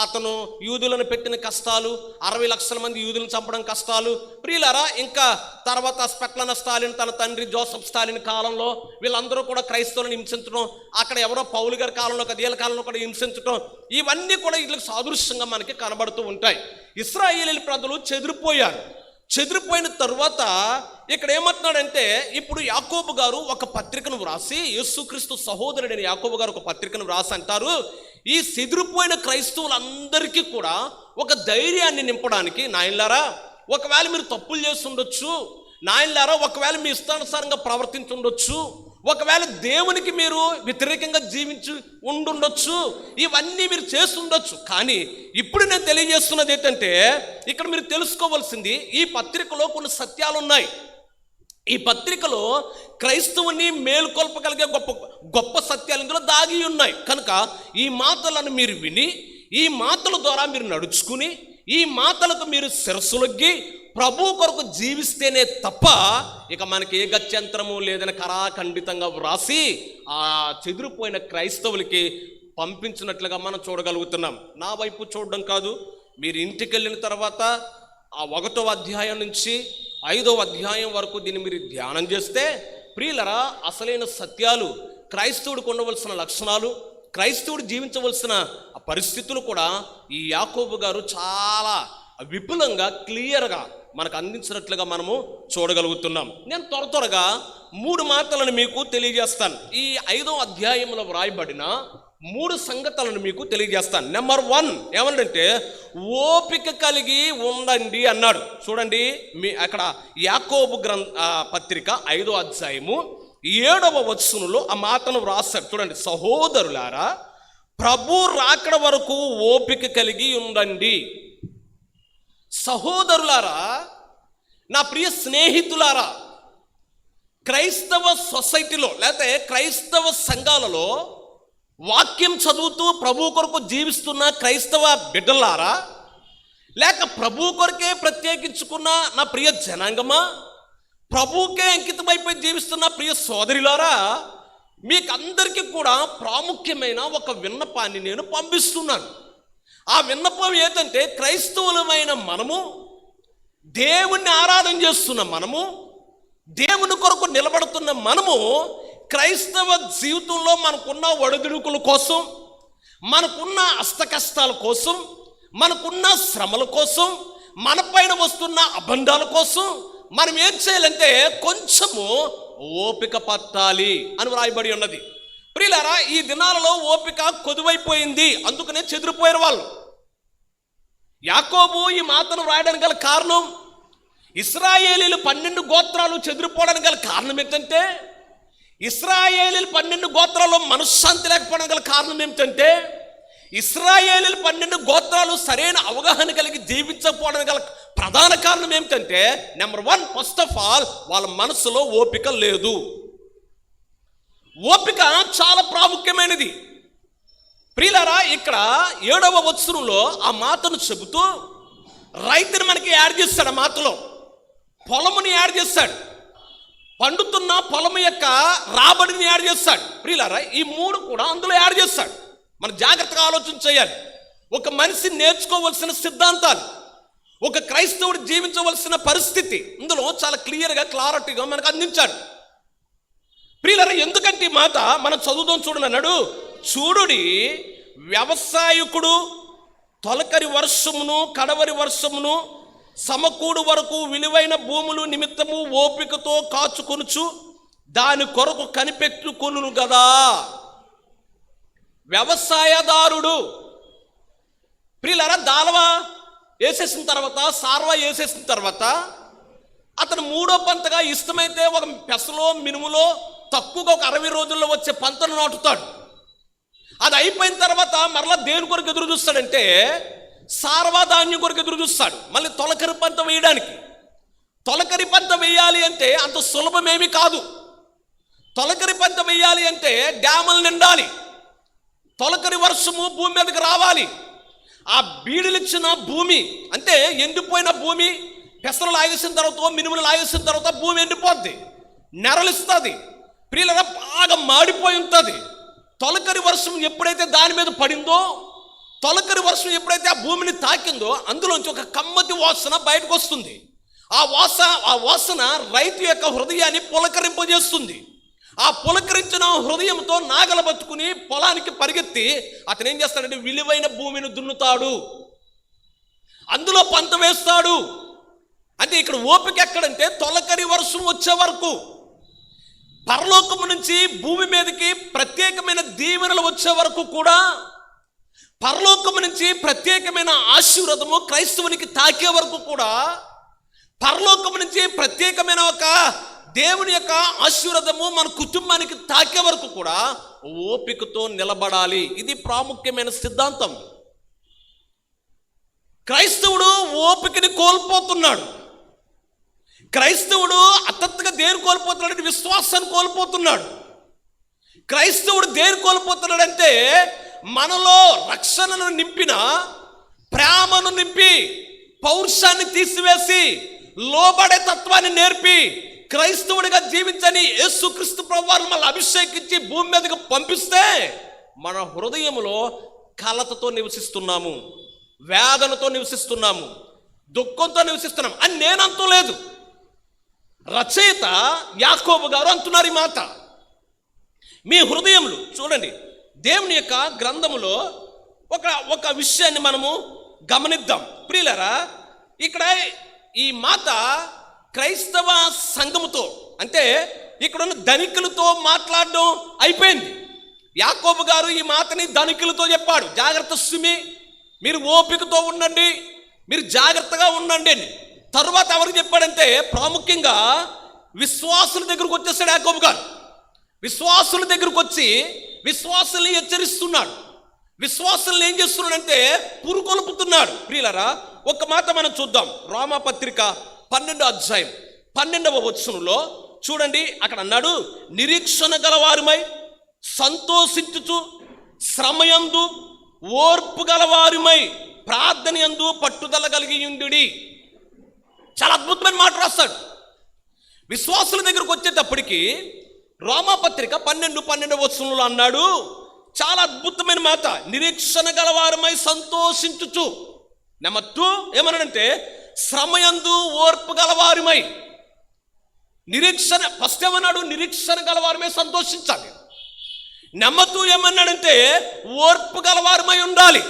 అతను యూదులను పెట్టిన కష్టాలు, 60 లక్షల మంది యూదులను చంపడం కష్టాలు. ప్రియులారా, ఇంకా తర్వాత స్పెట్లన స్టాలిన్ తన తండ్రి జోసెఫ్ స్టాలిన్ కాలంలో వీళ్ళందరూ కూడా క్రైస్తవులను హింసించడం, అక్కడ ఎవరో పౌలు గారి కాలంలో వీళ్ళ కాలంలో కూడా హింసించడం, ఇవన్నీ కూడా వీళ్ళకి సాదృశ్యంగా మనకి కనబడుతూ ఉంటాయి. ఇశ్రాయేలు ప్రజలు చెదిరిపోయారు. చెదిరిపోయిన తరువాత ఇక్కడ ఏమంటున్నాడంటే, ఇప్పుడు యాకోబు గారు ఒక పత్రికను వ్రాసి, యేసుక్రీస్తు సహోదరుడైన యాకోబు గారు ఒక పత్రికను వ్రాసి అంటారు, ఈ చెదిరిపోయిన క్రైస్తవులందరికీ కూడా ఒక ధైర్యాన్ని నింపడానికి, నాయనలారా ఒకవేళ మీరు తప్పులు చేస్తుండొచ్చు, నాయనలారా, ఒకవేళ మీ ఇష్టానుసారంగా ప్రవర్తించుండొచ్చు, ఒకవేళ దేవునికి మీరు వ్యతిరేకంగా జీవించి ఉండుండొచ్చు, ఇవన్నీ మీరు చేస్తుండొచ్చు. కానీ ఇప్పుడు నేను తెలియజేస్తున్నది ఏంటంటే, ఇక్కడ మీరు తెలుసుకోవాల్సింది, ఈ పత్రికలో కొన్ని సత్యాలు ఉన్నాయి. ఈ పత్రికలో క్రైస్తవుని మేలుకొల్పగలిగే గొప్ప గొప్ప సత్యాలు ఇందులో దాగి ఉన్నాయి. కనుక ఈ మాటలను మీరు విని, ఈ మాటల ద్వారా మీరు నడుచుకుని, ఈ మాటలకు మీరు శిరస్సులొగ్గి ప్రభు కొరకు జీవిస్తేనే తప్ప ఇక మనకి ఏ గత్యంతరము లేదని కరాఖండితంగా వ్రాసి ఆ చెదిరిపోయిన క్రైస్తవులకి పంపించినట్లుగా మనం చూడగలుగుతున్నాం. నా వైపు చూడడం కాదు, మీరు ఇంటికి వెళ్ళిన తర్వాత ఆ 1వ అధ్యాయం నుంచి 5వ అధ్యాయం వరకు దీన్ని మీరు ధ్యానం చేస్తే, ప్రియులరా, అసలైన సత్యాలు, క్రైస్తవుడికి ఉండవలసిన లక్షణాలు, క్రైస్తవుడు జీవించవలసిన పరిస్థితులు కూడా ఈ యాకోబు గారు చాలా విపులంగా క్లియర్గా మనకు అందించినట్లుగా మనము చూడగలుగుతున్నాం. నేను త్వరగా 3 మాటలను మీకు తెలియజేస్తాను. ఈ 5వ అధ్యాయంలో వ్రాయబడిన 3 సంగతులను మీకు తెలియజేస్తాను. నెంబర్ 1 ఏమనంటే, ఓపిక కలిగి ఉండండి అన్నాడు. చూడండి, మీ అక్కడ యాకోబు పత్రిక 5వ అధ్యాయము 7వ వచనంలో ఆ మాటను వ్రాస్తాడు. చూడండి, సహోదరులారా, ప్రభు రాకడ వరకు ఓపిక కలిగి ఉండండి. సహోదరులారా, నా ప్రియ స్నేహితులారా, క్రైస్తవ సొసైటీలో లేకపోతే క్రైస్తవ సంఘాలలో వాక్యం చదువుతూ ప్రభు కొరకు జీవిస్తున్న క్రైస్తవ బిడ్డలారా, లేక ప్రభు కొరకే ప్రత్యేకించుకున్న నా ప్రియ జనాంగమా, ప్రభువుకే అంకితమైపోయి జీవిస్తున్న ప్రియ సోదరులారా, మీకు అందరికీ కూడా ప్రాముఖ్యమైన ఒక విన్నపాన్ని నేను పంపిస్తున్నాను. ఆ విన్నపం ఏంటంటే, క్రైస్తవులమైన మనము, దేవుణ్ణి ఆరాధన చేస్తున్న మనము, దేవుని కొరకు నిలబడుతున్న మనము, క్రైస్తవ జీవితంలో మనకున్న ఒడిదుడుకుల కోసం, మనకున్న అష్టకష్టాల కోసం, మనకున్న శ్రమల కోసం, మన పైన వస్తున్న అబంధాల కోసం మనం ఏం చేయాలంటే కొంచెము ఓపిక పట్టాలి అని వ్రాయబడి ఉన్నది. ప్రియులారా, ఈ దినాలలో ఓపిక కొదువైపోయింది, అందుకనే చెదిరిపోయిన వాళ్ళు. యాకోబు ఈ మాటను వ్రాయడానికి గల కారణం, ఇశ్రాయేలీలు 12 గోత్రాలు చెదిరిపోవడానికి గల కారణం ఏంటంటే, ఇశ్రాయేలీలు 12 గోత్రాల్లో మనశ్శాంతి లేకపోవడానికి గల కారణం ఏమిటంటే, ఇశ్రాయేలీలు 12 గోత్రాలు సరైన అవగాహన కలిగి జీవించకపోవడానికి గల ప్రధాన కారణం ఏమిటంటే, నెంబర్ 1, ఫస్ట్ ఆఫ్ ఆల్, వాళ్ళ మనసులో ఓపిక లేదు. ఓపిక చాలా ప్రాముఖ్యమైనది. ప్రియులారా, ఇక్కడ 7వ వచనంలో ఆ మాటను చెబుతూ రైతుని మనకి యాడ్ చేస్తాడు. ఆ మాటలో పొలముని యాడ్ చేస్తాడు, పండుతున్న పొలము యొక్క రాబడిని యాడ్ చేస్తాడు. ప్రియులారా, ఈ 3 కూడా అందులో యాడ్ చేస్తాడు. మనం జాగ్రత్తగా ఆలోచన చేయాలి. ఒక మనిషి నేర్చుకోవలసిన సిద్ధాంతాలు, ఒక క్రైస్తవుడు జీవించవలసిన పరిస్థితి ఇందులో చాలా క్లారిటీగా మనకు అందించాడు. ప్రియులారా, ఎందుకంటే ఈ మాట మనం చదువుదాం. చూడండి అన్నాడు, చూడుడి, వ్యవసాయకుడు తొలకరి వర్షమును కడవరి వర్షమును సమకూడు వరకు విలువైన భూములు నిమిత్తము ఓపికతో కాచుకొనుచు దాని కొరకు కనిపెట్టుకొనును గదా. వ్యవసాయదారుడు, ప్రియులారా, దాల్వా వేసేసిన తర్వాత, సార్వా వేసేసిన తర్వాత అతను 3వ పంటగా ఇష్టమైతే ఒక పెసలో మినుములో తక్కువగా ఒక 60 రోజుల్లో వచ్చే పంటను నాటుతాడు. అది అయిపోయిన తర్వాత మరలా దేని కొరకు ఎదురు చూస్తాడంటే, సార్వా ధాన్యం కొరకు ఎదురు చూస్తాడు. మళ్ళీ తొలకరి పంట వేయడానికి. తొలకరి పంట వేయాలి అంటే అంత సులభమేమీ కాదు. తొలకరి పంట వేయాలి అంటే డ్యాములు నిండాలి, తొలకరి వర్షము భూమి మీదకి రావాలి. ఆ బీడులిచ్చిన భూమి అంటే ఎండిపోయిన భూమి, పెసలు లాగేసిన తర్వాత, మినుములు లాగేసిన తర్వాత భూమి ఎండిపోద్ది, నెరలిస్తుంది. ప్రియులరా, బాగా మాడిపోయి ఉంటుంది. తొలకరి వర్షం ఎప్పుడైతే దాని మీద పడిందో, తొలకరి వర్షం ఎప్పుడైతే ఆ భూమిని తాకిందో, అందులోంచి ఒక కమ్మటి వాసన బయటకు వస్తుంది. ఆ వాసన రైతు యొక్క హృదయాన్ని పులకరింపజేస్తుంది. ఆ పులకరించిన హృదయంతో నాగల బతుకుని పొలానికి పరిగెత్తి అతను ఏం చేస్తాడంటే విలువైన భూమిని దున్నుతాడు, అందులో పంట వేస్తాడు. అంటే ఇక్కడ ఓపిక ఎక్కడంటే, తొలకరి వర్షం వచ్చే వరకు, పరలోకము నుంచి భూమి మీదకి ప్రత్యేకమైన దీవెనలు వచ్చే వరకు కూడా, పరలోకము నుంచి ప్రత్యేకమైన ఆశీర్వాదము క్రైస్తవునికి తాకే వరకు కూడా పరలోకం నుంచి ప్రత్యేకమైన ఒక దేవుని యొక్క ఆశీర్వాదము మన కుటుంబానికి తాకే వరకు కూడా ఓపికతో నిలబడాలి. ఇది ప్రాముఖ్యమైన సిద్ధాంతం. క్రైస్తవుడు ఓపికని కోల్పోతున్నాడు. క్రైస్తవుడు అతత్తుగా దేని కోల్పోతున్నాడు? విశ్వాసాన్ని కోల్పోతున్నాడు. క్రైస్తవుడు దేని కోల్పోతున్నాడంటే మనలో రక్షణను నింపిన, ప్రేమను నింపి, పౌరుషాన్ని తీసివేసి, లోబడే తత్వాన్ని నేర్పి క్రైస్తవుడిగా జీవించని యేసుక్రీస్తు ప్రభువారిని మళ్ళీ అభిషేకించి భూమి మీదకి పంపిస్తే మన హృదయంలో కలతతో నివసిస్తున్నాము, వేదనతో నివసిస్తున్నాము, దుఃఖంతో నివసిస్తున్నాం అని నేను అంటలేదు. రచయిత యాకోబు గారు అంటున్నారు ఈ మాట. మీ హృదయములు చూడండి, దేవుని యొక్క గ్రంథములో ఒక విషయాన్ని మనము గమనిద్దాం ప్రియులారా. ఇక్కడ ఈ మాట క్రైస్తవ సంఘముతో, అంటే ఇక్కడ ఉన్న ధనికులతో మాట్లాడడం అయిపోయింది. యాకోబు గారు ఈ మాటని ధనికులతో చెప్పాడు, జాగ్రత్త సుమి, మీరు ఓపికతో ఉండండి, మీరు జాగ్రత్తగా ఉండండి అని. తరువాత ఎవరికి చెప్పాడంటే ప్రాముఖ్యంగా విశ్వాసుల దగ్గరకు వచ్చేసాడు యాకోబు గారు. విశ్వాసుల దగ్గరకు వచ్చి విశ్వాసుల్ని హెచ్చరిస్తున్నాడు. విశ్వాసుల్ని ఏం చేస్తున్నాడంటే పురుకొల్పుతున్నాడు. ప్రియులారా, ఒక మాట మనం చూద్దాం. రోమాపత్రిక 12వ అధ్యాయం 12వ వచనంలో చూడండి, అక్కడ అన్నాడు, నిరీక్షణ గలవారిమై సంతోషించుచు శ్రమయందు ఓర్పు గలవారిమై ప్రార్థన యందు పట్టుదల కలిగి ఉండుడి. చాలా అద్భుతమైన మాట రాస్తాడు. విశ్వాసుల దగ్గరకు వచ్చేటప్పటికి రోమాపత్రిక 12వ వచనంలో అన్నాడు చాలా అద్భుతమైన మాట, నిరీక్షణ గలవారమై సంతోషించుచు. నెంబర్ 2 ఏమన్నాడంటే శ్రమయందు ఓర్పు గలవారిమై. నిరీక్షణ ఫస్ట్ ఏమన్నాడు? నిరీక్షణ గలవారమై సంతోషించాలి. నెంబర్ 2 ఏమన్నాడంటే ఓర్పు గలవారమై ఉండాలి.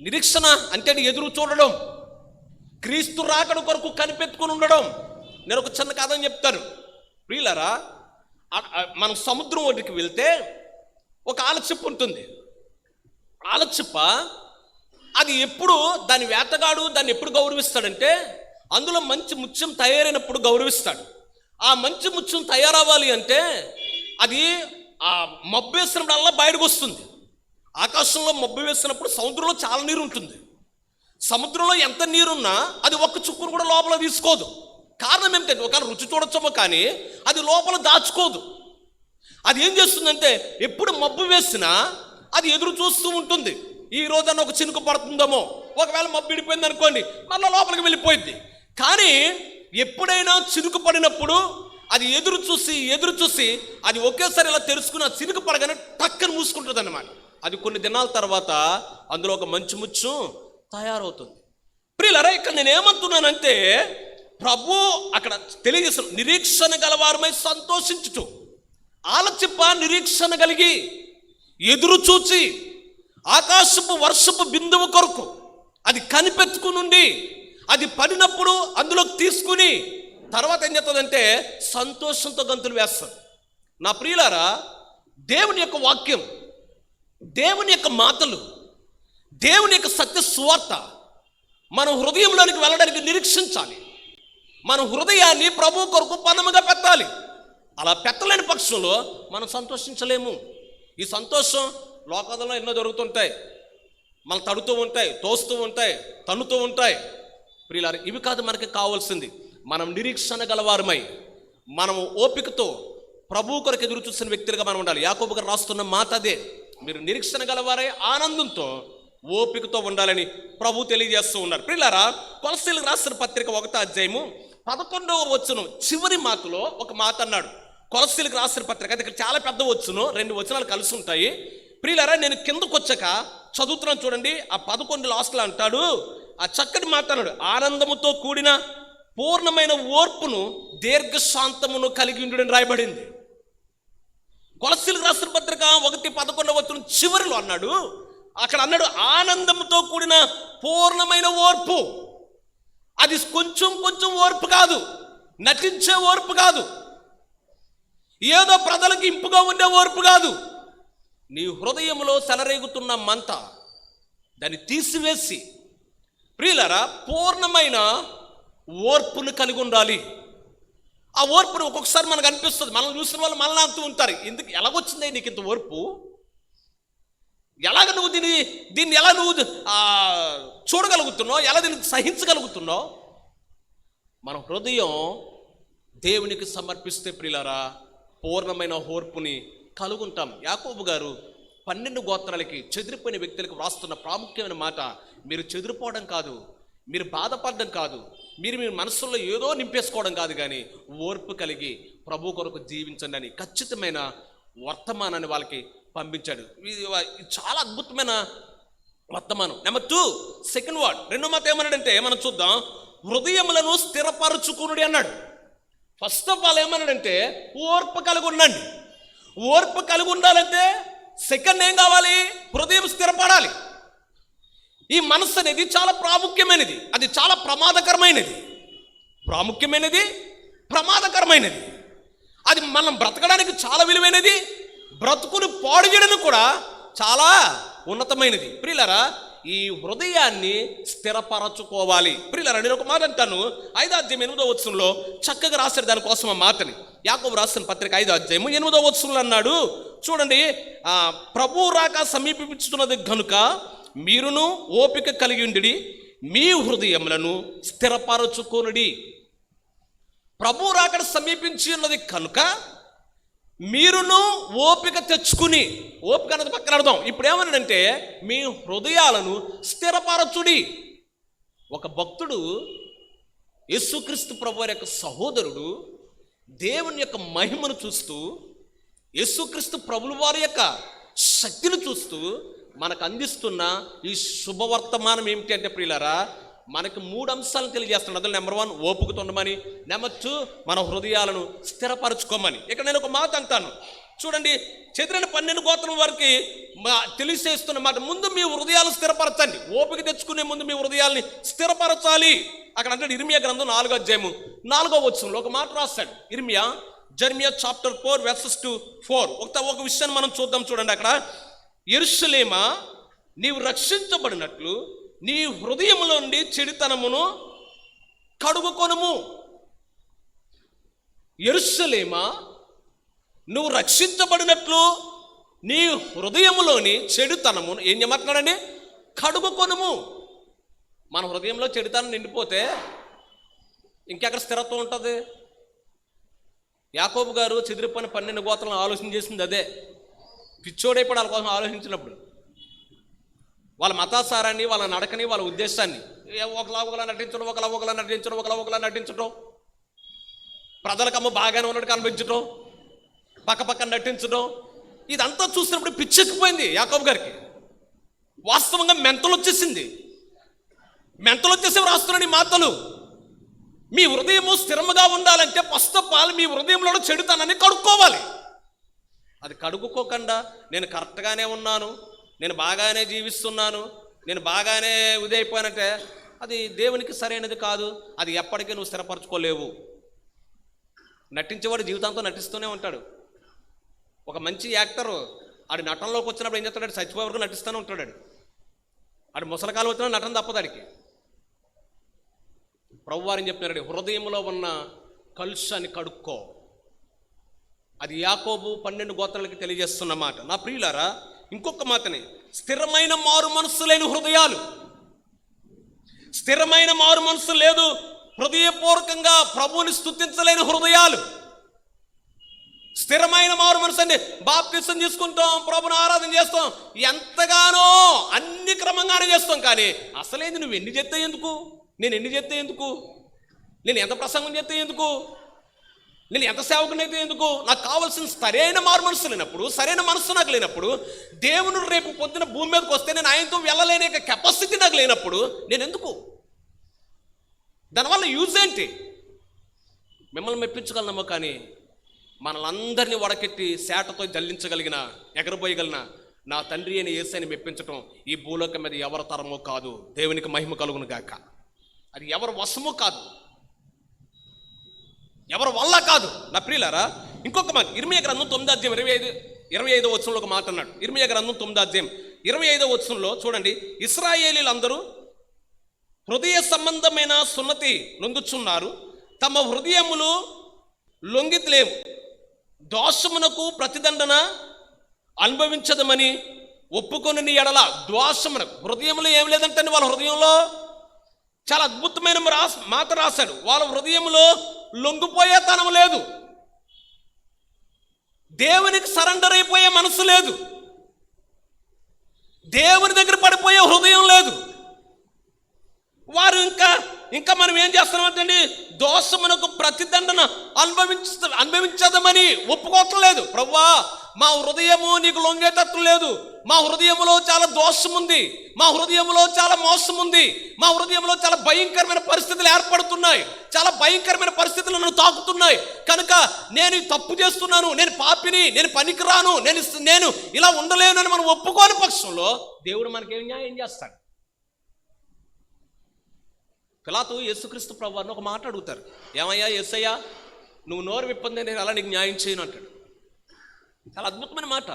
నిరీక్షణ అంటే ఎదురు చూడడం, క్రీస్తు రాకడ కొరకు కనిపెట్టుకుని ఉండడం. నేను ఒక చిన్న కథ చెప్తాను ప్రియులారా. మనం సముద్రం ఒడ్డుకి వెళ్తే ఒక ఆలచిప్ప ఉంటుంది. ఆలచిప్ప అది ఎప్పుడు దాని వేటగాడు దాన్ని ఎప్పుడు గౌరవిస్తాడంటే అందులో మంచి ముత్యం తయారైనప్పుడు గౌరవిస్తాడు. ఆ మంచి ముత్యం తయారవ్వాలి అంటే అది ఆ మబ్బు వేసినప్పుడల్లా బయటకు వస్తుంది. ఆకాశంలో మబ్బు వేసినప్పుడు సముద్రంలో చాలా నీరు ఉంటుంది. సముద్రంలో ఎంత నీరున్నా అది ఒక్క చుక్కును కూడా లోపల తీసుకోదు. కారణం ఏమిటంటే ఒకవేళ రుచి చూడొచ్చేమో కానీ అది లోపల దాచుకోదు. అది ఏం చేస్తుందంటే ఎప్పుడు మబ్బు వేసినా అది ఎదురు చూస్తూ ఉంటుంది. ఈ రోజన్నా ఒక చినుకు పడుతుందేమో, ఒకవేళ మబ్బు విడిపోయింది అనుకోండి మళ్ళీ లోపలికి వెళ్ళిపోయింది. కానీ ఎప్పుడైనా చినుకు పడినప్పుడు అది ఎదురు చూసి అది ఒకేసారి ఇలా తెరుచుకుని ఆ చినుకు పడగానే టక్కని మూసుకుంటుంది అన్నమాట. అది కొన్ని దినాల తర్వాత అందులో ఒక మంచి ముత్యం తయారవుతుంది. ప్రియులారా, ఇక్కడ నేను ఏమంటున్నానంటే ప్రభు అక్కడ తెలియజేస్తున్న నిరీక్షణ గలవారమై సంతోషించుచు. ఆలచిప్ప నిరీక్షణ కలిగి ఎదురు చూచి ఆకాశపు వర్షపు బిందువు కొరకు అది కనిపెట్టుకునుండి అది పడినప్పుడు అందులోకి తీసుకుని తర్వాత ఏం చేస్తుందంటే సంతోషంతో గంతులు వేస్తుంది. నా ప్రియులారా, దేవుని యొక్క వాక్యం, దేవుని యొక్క మాటలు, దేవుని యొక్క సత్య సువార్త మన హృదయంలోనికి వెళ్ళడానికి నిరీక్షించాలి. మన హృదయాన్ని ప్రభు కొరకు పనముగా పెట్టాలి. అలా పెట్టలేని పక్షంలో మనం సంతోషించలేము. ఈ సంతోషం లోకంలో ఎన్నో జరుగుతుంటాయి, మనం తడుతూ ఉంటాయి, తోస్తూ ఉంటాయి, తన్నుతూ ఉంటాయి. ప్రియులారా, ఇవి కాదు మనకి కావాల్సింది. మనం నిరీక్షణ గలవారమై మనం ఓపికతో ప్రభు కొరకు ఎదురు చూసిన వ్యక్తులుగా మనం ఉండాలి. యాకోబు గారు రాస్తున్న మాట అదే, మీరు నిరీక్షణ గలవారై ఆనందంతో ఓపికతో ఉండాలని ప్రభు తెలియజేస్తూ ఉన్నారు. ప్రియులారా, కొలస్సీలకు రాసిన పత్రిక 1వ అధ్యాయము 11వ వచనం చివరి మాటలో ఒక మాట అన్నాడు. కొలస్సీలకు రాసిన పత్రిక అది ఇక్కడ చాలా పెద్ద వచనం, 2 వచనాలు కలిసి ఉంటాయి. ప్రియులారా, నేను కిందకు వచ్చాక చదువుతున్నాను చూడండి. ఆ 11 లాస్ట్లో అంటాడు, ఆ చక్కటి మాట అన్నాడు, ఆనందముతో కూడిన పూర్ణమైన ఓర్పును దీర్ఘశాంతమును కలిగి ఉండుడని రాయబడింది. కొలస్సీలకు రాసిన పత్రిక 1:11 వచనం చివరిలో అన్నాడు, అక్కడ అన్నాడు ఆనందంతో కూడిన పూర్ణమైన ఓర్పు. అది కొంచెం కొంచెం ఓర్పు కాదు, నటించే ఓర్పు కాదు, ఏదో ప్రజలకు ఇంపుగా ఉండే ఓర్పు కాదు. నీ హృదయంలో సెలరేగుతున్న మంట దాన్ని తీసివేసి ప్రియులారా పూర్ణమైన ఓర్పును కలిగి ఉండాలి. ఆ ఓర్పును ఒక్కొక్కసారి మనకు అనిపిస్తుంది, మనల్ని చూసిన వాళ్ళు మనల్ని అంటూ ఉంటారు, ఎందుకు ఎలాగొచ్చిందే నీకు ఇంత ఓర్పు, ఎలాగ నువ్వు దీన్ని ఎలా నువ్వు చూడగలుగుతున్నావు, ఎలా దీన్ని సహించగలుగుతున్నావు. మన హృదయం దేవునికి సమర్పిస్తే ప్రియులారా పూర్ణమైన ఓర్పుని కలుగుంటాం. యాకోబు గారు 12 గోత్రాలకి చెదిరిపోయిన వ్యక్తులకు వ్రాస్తున్న ప్రాముఖ్యమైన మాట, మీరు చెదిరిపోవడం కాదు, మీరు బాధపడడం కాదు, మీరు మీ మనసులో ఏదో నింపేసుకోవడం కాదు, కానీ ఓర్పు కలిగి ప్రభు కొరకు జీవించండి అని ఖచ్చితమైన వర్తమానాన్ని వాళ్ళకి పంపించాడు. ఇది చాలా అద్భుతమైన వర్తమానం. నెంబర్ 2, సెకండ్ వర్డ్, రెండో మాట ఏమన్నాడంటే మనం చూద్దాం, హృదయములను స్థిరపరచుకునుడి అన్నాడు. ఫస్ట్ ఆఫ్ ఆల్ ఏమన్నాడంటే ఓర్పు కలిగి ఉండండి. ఓర్పు కలిగి ఉండాలంటే సెకండ్ ఏం కావాలి, హృదయం స్థిరపడాలి. ఈ మనస్సు అనేది చాలా ప్రాముఖ్యమైనది, అది చాలా ప్రమాదకరమైనది. అది మనం బ్రతకడానికి చాలా విలువైనది, బ్రతుకుని పాడు చేయడానికి కూడా చాలా ఉన్నతమైనది. ప్రియులారా ఈ హృదయాన్ని స్థిరపరచుకోవాలి. ప్రియులారా నేను ఒక మాట అంటాను, 5వ అధ్యాయం 8వ వచనంలో చక్కగా రాశారు దానికోసం ఆ మాటని. యాకోబు రాసిన పత్రిక 5వ అధ్యాయం 8వ వచనంలో అన్నాడు చూడండి, ప్రభు రాక సమీపించుతున్నది గనుక మీరును ఓపిక కలిగి ఉండి మీ హృదయములను స్థిరపరచుకొనుడి. ప్రభు రాకడ సమీపించి ఉన్నది కనుక మీరును ఓపిక తెచ్చుకుని, ఓపిక అన్నది పక్కన అర్థం. ఇప్పుడు ఏమన్నాడంటే మీ హృదయాలను స్థిరపరచుడి. ఒక భక్తుడు యేసుక్రీస్తు ప్రభువారి యొక్క సహోదరుడు దేవుని యొక్క మహిమను చూస్తూ, యేసుక్రీస్తు ప్రభుల వారి యొక్క శక్తిని చూస్తూ మనకు అందిస్తున్న ఈ శుభవర్తమానం ఏమిటి అంటే ప్రియులారా, మనకి 3 అంశాలను తెలియజేస్తున్నాడు. అందులో నెంబర్ 1 ఓపికతో ఉండమని, నెంబర్ 2 మన హృదయాలను స్థిరపరచుకోమని. ఇక్కడ నేను ఒక మాట అంటాను చూడండి, చెదిరిన 12 గోత్రం వారికి తెలియజేస్తున్న మాట, ముందు మీ హృదయాలు స్థిరపరచండి. ఓపిక తెచ్చుకునే ముందు మీ హృదయాల్ని స్థిరపరచాలి. అక్కడ అంటే ఇర్మియా గ్రంథం 4వ అధ్యాయము 4వ వచనంలో ఒక మాట రాస్తాడు. జెర్మియా చాప్టర్ 4 verses 4 ఒక విషయాన్ని మనం చూద్దాం. చూడండి అక్కడ, యెరూషలేమా నీవు రక్షించబడినట్లు నీ హృదయములో నుండి చెడుతనమును కడుగుకొనుము. యెరూషలేమా నువ్వు రక్షించబడినట్లు నీ హృదయములోని చెడుతనమును ఏం చెప్తున్నాడండి, కడుగుకొనుము. మన హృదయంలో చెడుతనం నిండిపోతే ఇంకెక్కడ స్థిరత్వం ఉంటుంది? యాకోబు గారు చెదిరిపోయిన 12 గోత్రాలను ఆలోచన చేసింది అదే. పిచ్చోడైపోయి వాళ్ళ కోసం ఆలోచించినప్పుడు వాళ్ళ మతాసారాన్ని, వాళ్ళ నడకని, వాళ్ళ ఉద్దేశాన్ని ఒకలా నటించడం, ప్రజలకమ్మ బాగానే ఉన్నట్టు కనిపించడం, పక్కపక్కన నటించడం, ఇదంతా చూసినప్పుడు పిచ్చెక్కిపోయింది యాకోబు గారికి. వాస్తవంగా మెంటలు వచ్చేసి రాస్తున్నాడు ఈ మాటలు. మీ హృదయము స్థిరముగా ఉండాలంటే ఫస్ట్ ఆఫ్ ఆల్ మీ హృదయంలో చెడుతానని కడుక్కోవాలి. అది కడుక్కోకుండా నేను కరెక్ట్గానే ఉన్నాను, నేను బాగానే జీవిస్తున్నాను, నేను బాగానే ఉదయిపోయానంటే అది దేవునికి సరైనది కాదు. అది ఎప్పటికీ నువ్వు స్థిరపరచుకోలేవు. నటించేవాడు జీవితాంతం నటిస్తూనే ఉంటాడు. ఒక మంచి యాక్టర్ ఆడి నటనలోకి వచ్చినప్పుడు ఏం చేస్తాడు, చచ్చిపోయే వరకు నటిస్తూనే ఉంటాడు. ఆడు ముసలికాలం వచ్చినా నటన తప్పదు ఆడికి. ప్రభువారిని చెప్తున్నాడు, హృదయంలో ఉన్న కలుషాన్ని కడుక్కో. అది యాకోబు 12 గోత్రాలకి తెలియజేస్తున్న మాట. నా ప్రియులారా ఇంకొక మాటని, స్థిరమైన మారు మనస్సు లేని హృదయాలు, స్థిరమైన మారు మనస్సు లేదు, హృదయపూర్వకంగా ప్రభువుని స్తుతించలేని హృదయాలు. స్థిరమైన మారు మనసు అండి, బాప్తిసం తీసుకుంటాం, ప్రభుని ఆరాధన చేస్తాం, ఎంతగానో అన్ని క్రమంగానే చేస్తాం, కానీ అసలేంది నువ్వు ఎన్ని చేస్తే ఎందుకు, నేను ఎన్ని చేస్తే ఎందుకు, నేను ఎంత ప్రసంగం చేస్తే ఎందుకు, నేను ఎంత సేవకునైతే ఎందుకు, నాకు కావాల్సిన సరైన మారు మనసు లేనప్పుడు, సరైన మనసు నాకు లేనప్పుడు, దేవుడు రేపు పొద్దున భూమి మీదకి వస్తే నేను ఆయనతో వెళ్ళలేని కెపాసిటీ నాకు లేనప్పుడు నేను ఎందుకు? దానివల్ల యూజ్ ఏంటి? మిమ్మల్ని మెప్పించగలనమ్మో, కానీ మనలందరినీ వడకెట్టి శాటతో జల్లించగలిగిన, ఎగరబోయగలిగిన నా తండ్రి అయిన యేసుని మెప్పించటం ఈ భూలోకం మీద ఎవరి తరమో కాదు. దేవునికి మహిమ కలుగును గాక. అది ఎవరి వశమో కాదు, ఎవరి వల్ల కాదు. నా ప్రియులారా ఇంకొక మాట, ఇర్మియా గ్రంథం 9వ అధ్యాయం 25వ వచనంలో ఒక మాట అన్నాడు. ఇర్మియా గ్రంథం 9వ అధ్యాయం 25వ వచనంలో చూడండి, ఇశ్రాయేలీలందరూ హృదయ సంబంధమైన సున్నతి నొందుచున్నారు, తమ హృదయములు లొంగిలేవు, దోషమునకు ప్రతిదండన అనుభవించదమని ఒప్పుకొని ఎడల. దోషమునకు హృదయంలో ఏం లేదంటే వాళ్ళ హృదయంలో చాలా అద్భుతమైన మాట రాశాడు. వాళ్ళ హృదయంలో లొంగిపోయే తనం లేదు, దేవునికి సరెండర్ అయిపోయే మనసు లేదు, దేవుని దగ్గర పడిపోయే హృదయం లేదు. వారు ఇంకా మనం ఏం చేస్తున్నామంటే దోషమునకు ప్రతిదండన అనుభవించదమని ఒప్పుకోవట్లేదు. ప్రభువా, మా హృదయము నీకు లొంగేటట్లు లేదు, మా హృదయంలో చాలా దోషం ఉంది, మా హృదయంలో చాలా మోసం ఉంది, మా హృదయంలో చాలా భయంకరమైన పరిస్థితులు ఏర్పడుతున్నాయి, చాలా భయంకరమైన పరిస్థితులు నన్ను తాకుతున్నాయి, కనుక నేను తప్పు చేస్తున్నాను, నేను పాపిని, నేను పనికిరాను, నేను ఇలా ఉండలేను అని మనం ఒప్పుకోని పక్షంలో దేవుడు మనకేం న్యాయం చేస్తాడు? పిలాతు యేసుక్రీస్తు ప్రభువారిని ఒక మాట అడుగుతారు, ఏమయ్యా యేసయ్యా, నువ్వు నోరు విప్పందే నేను అలా నీకు న్యాయం చేయను అంటాడు. చాలా అద్భుతమైన మాట.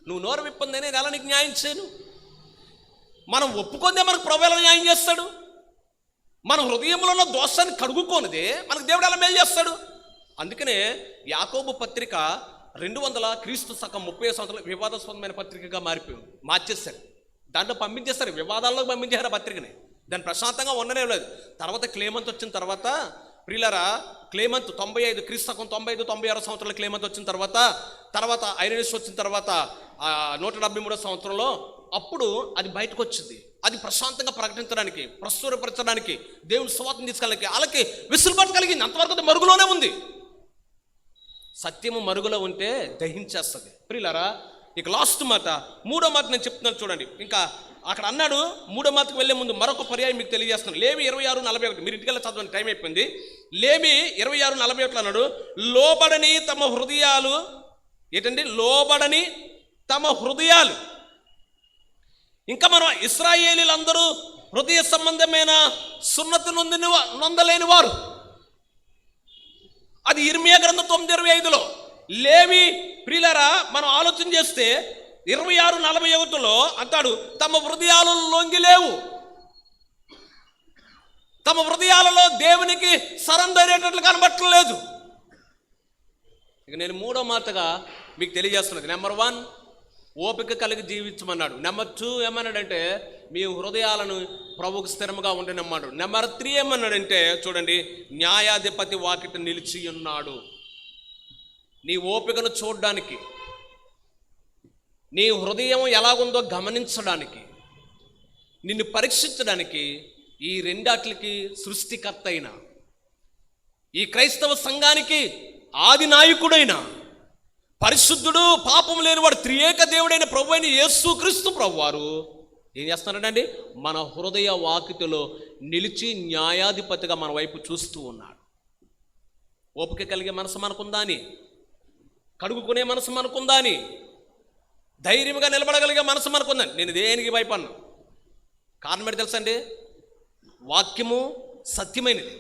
నువ్వు నోరు విప్పందే నేను ఎలా నీకు న్యాయం చేయను? మనం ఒప్పుకుందే మనకు ప్రభు ఎలా న్యాయం చేస్తాడు? మన హృదయంలో ఉన్న దోషాన్ని కడుగుకోనిదే మనకు దేవుడు ఎలా మేలు చేస్తాడు? అందుకనే యాకోబు పత్రిక 200 క్రీస్తు శకం 30 సంవత్సరాలు వివాదాస్పదమైన పత్రికగా మార్చేశారు. దాంట్లో పంపించేస్తారు, వివాదాల్లోకి పంపించారు ఆ పత్రికని. దాన్ని ప్రశాంతంగా ఉండనే లేదు. తర్వాత క్లేమంత్ వచ్చిన తర్వాత ప్రియులారా, క్లేమంత్ 95 క్రీస్తు శకం 95-96 సంవత్సరాల క్లేమంత్ వచ్చిన తర్వాత ఐరేనియస్ వచ్చిన తర్వాత 173 సంవత్సరంలో అప్పుడు అది బయటకు వచ్చింది. అది ప్రశాంతంగా ప్రకటించడానికి, ప్రస్తుతపరచడానికి, దేవుని సువార్తను తీసుకెళ్ళడానికి వాళ్ళకి విసులుబాటు కలిగింది. అంతవరకు అది మరుగులోనే ఉంది. సత్యము మరుగులో ఉంటే దహించేస్తుంది. ప్రియులారా, ఇక లాస్ట్ మాట, మూడో మాట నేను చెప్తున్నాను చూడండి. ఇంకా అక్కడ అన్నాడు, మూడో మాటకు వెళ్ళే ముందు మరొక పర్యాయం మీకు తెలియజేస్తున్నాను. లేవి 26:41, మీరు ఇంటికెళ్ళి చదవండి, టైం అయిపోయింది. లేవి 26:41 అన్నాడు, లోబడని తమ హృదయాలు లోబడని తమ హృదయాలు. ఇంకా మనం ఇశ్రాయేలీలందరూ హృదయ సంబంధమైన సున్నతి నొందలేని వారు. అది ఇర్మియా గ్రంథం 9:25లో. లేవి ప్రియులారా, మనం ఆలోచన చేస్తే 26:41లో అంటాడు, తమ హృదయాలు లొంగిలేవు, తమ హృదయాలలో దేవునికి సరెండర్ అయ్యేటట్లు కనబట్టలేదు. ఇక నేను మూడో మాటగా మీకు తెలియజేస్తున్నది, నెంబర్ 1 ఓపిక కలిగి జీవించమన్నాడు. నెంబర్ 2 ఏమన్నాడంటే మీ హృదయాలను ప్రభువుకు స్థిరముగా ఉండనన్నాడు. నెంబర్ 3 ఏమన్నాడంటే చూడండి, న్యాయాధిపతి వాకిట నిలిచి ఉన్నాడు. నీ ఓపికను చూడడానికి, నీ హృదయం ఎలాగుందో గమనించడానికి, నిన్ను పరీక్షించడానికి ఈ రెండాట్లకి సృష్టికర్త అయిన, ఈ క్రైస్తవ సంఘానికి ఆది నాయకుడైన, పరిశుద్ధుడు, పాపం లేనివాడు, త్రియేక దేవుడైన ప్రభు అయిన యేసుక్రీస్తు ప్రభువారు ఏం చేస్తున్నాడండి? మన హృదయ వాకిటిలో నిలిచి న్యాయాధిపతిగా మన వైపు చూస్తూ ఉన్నాడు. ఓపిక కలిగే మనసు మనకుందా అని, కడుగుకునే మనసు మనకుందా అని, ధైర్యంగా నిలబడగలిగే మనసు మనకుందని. నేను దేనికి భయపడను. కారణం ఏంటి తెలుసండి? వాక్యము సత్యమైనది,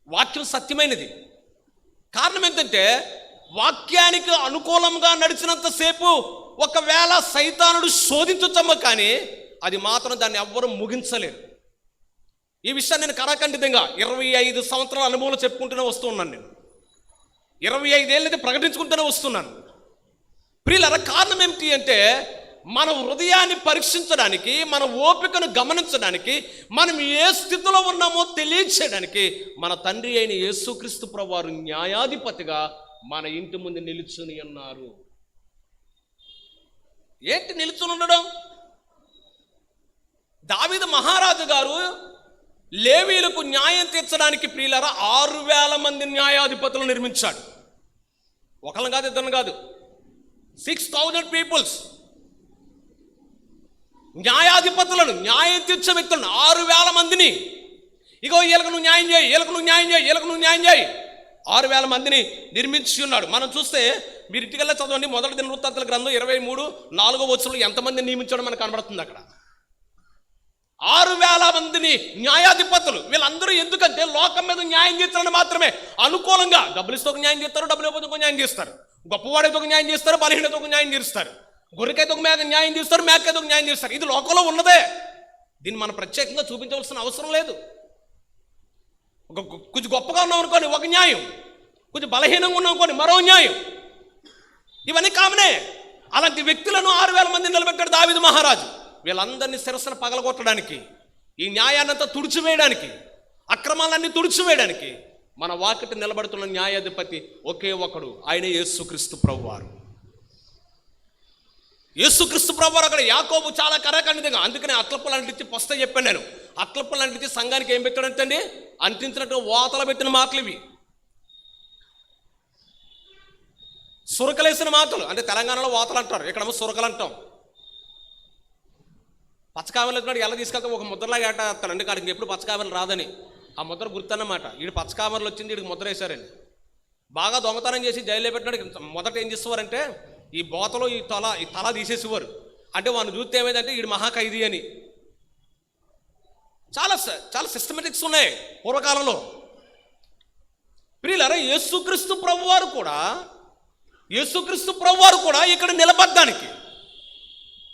వాక్యం సత్యమైనది. కారణం ఏంటంటే వాక్యానికి అనుకూలంగా నడిచినంతసేపు ఒకవేళ సైతానుడు శోధించొచ్చమ్మ, కానీ అది మాత్రం దాన్ని ఎవ్వరూ ముగించలేరు. ఈ విషయాన్ని నేను కరాఖండితంగా 25 సంవత్సరాల అనుభవంలో చెప్పుకుంటూనే వస్తూ ఉన్నాను. నేను 25 ఏళ్ళైతే ప్రకటించుకుంటూనే వస్తున్నాను. ప్రియులారా, కారణం ఏమిటి అంటే మన హృదయాన్ని పరీక్షించడానికి, మన ఓపికను గమనించడానికి, మనం ఏ స్థితిలో ఉన్నామో తెలియచేయడానికి మన తండ్రి అయిన యేసుక్రీస్తు ప్రభువారు న్యాయాధిపతిగా మన ఇంటి ముందు నిలుచుని ఉన్నారు. ఏంటి నిలుచుని ఉండడం? దావీదు మహారాజు గారు లేవీలకు న్యాయం తీర్చడానికి ప్రియులారా 6,000 మంది న్యాయాధిపతులు నిర్మించాడు. ఒకళ్ళని కాదు, ఇద్దరు కాదు, 6,000 పీపుల్స్, న్యాయాధిపతులను, న్యాయం తీర్చే వ్యక్తులను 6,000 మందిని. ఇగో వీళ్ళకు నువ్వు న్యాయం చేయి, వీళ్ళకు నువ్వు న్యాయం చేయి, వీళ్ళకు నువ్వు న్యాయం చేయి, 6,000 మందిని నిర్మించి ఉన్నాడు. మనం చూస్తే మీరు ఇంటికల్లా చదవండి, మొదటి దినవృత్తాంతాల గ్రంథం 23:4 వచనంలో ఎంతమందిని నియమించడం మనకు కనబడుతుంది. అక్కడ 6,000 మందిని న్యాయాధిపతులు. వీళ్ళందరూ ఎందుకంటే లోకం మీద న్యాయం తీర్చాలని మాత్రమే, అనుకూలంగా డబ్బులు ఇస్తే ఒక న్యాయం చేస్తారు, డబ్బులు ఇవ్వకపోతే ఒక న్యాయం చేస్తారు, గొప్పవాడైతే ఒక న్యాయం చేస్తారు, బలహీనతో ఒక న్యాయం తీరుస్తారు, గొర్రెకైతే ఒక న్యాయం తీస్తారు, మేకైతే ఒక న్యాయం చేస్తారు. ఇది లోకంలో ఉన్నదే. దీన్ని మనం ప్రత్యేకంగా చూపించవలసిన అవసరం లేదు. కొంచెం గొప్పగా ఉన్నాం అనుకోని ఒక న్యాయం, కొంచెం బలహీనంగా ఉన్నాం అనుకోని మరో న్యాయం. ఇవన్నీ కామనే. అలాంటి వ్యక్తులను 6,000 మంది నిలబెట్టాడు దావీదు మహారాజు. వీళ్ళందరినీ శిరస్సును పగలగొట్టడానికి, ఈ న్యాయాన్నంతా తుడిచివేయడానికి, అక్రమాలన్నీ తుడిచివేయడానికి మన వాకిట నిలబడుతున్న న్యాయాధిపతి ఒకే ఒకడు, ఆయన యేసుక్రీస్తు ప్రభువారు. యేసుక్రీస్తు ప్రభువారు అక్కడ యాకోబు చాలా కరాఖండితంగా, అందుకనే అట్లప్పులు అంటించి పొస్త చెప్పాను నేను. అట్లప్పులు అంటించి సంఘానికి ఏం పెట్టాడంటే అంటించినట్టు వాతలు పెట్టిన మాటలు ఇవి, సురకలేసిన మాటలు. అంటే తెలంగాణలో వాతలు అంటారు, ఇక్కడేమో సురకలు అంటాం. పచ్చకాయలు ఎత్తున్నాడు, ఎలా తీసుకెళ్తే ఒక ముద్రలాగా ఏటాస్తాను. అంటే కాడికి ఎప్పుడు పచ్చకాయలు రాదని ఆ ముద్ర గుర్తన్నమాట. వీడు పచ్చకామర్లు వచ్చింది, వీడికి ముద్ర వేశారని. బాగా దొంగతనం చేసి జైల్లో పెట్టినాడు. మొదట ఏం చేసేవారంటే ఈ బోతలో ఈ తల తీసేసేవారు. అంటే వాడిని చూస్తే ఏమైందంటే వీడు మహాఖైదీ అని. చాలా చాలా సిస్టమేటిక్స్ ఉన్నాయి పూర్వకాలంలో. ప్రియులారా, యేసుక్రీస్తు ప్రభువారు కూడా ఇక్కడ నిలబడ్డానికి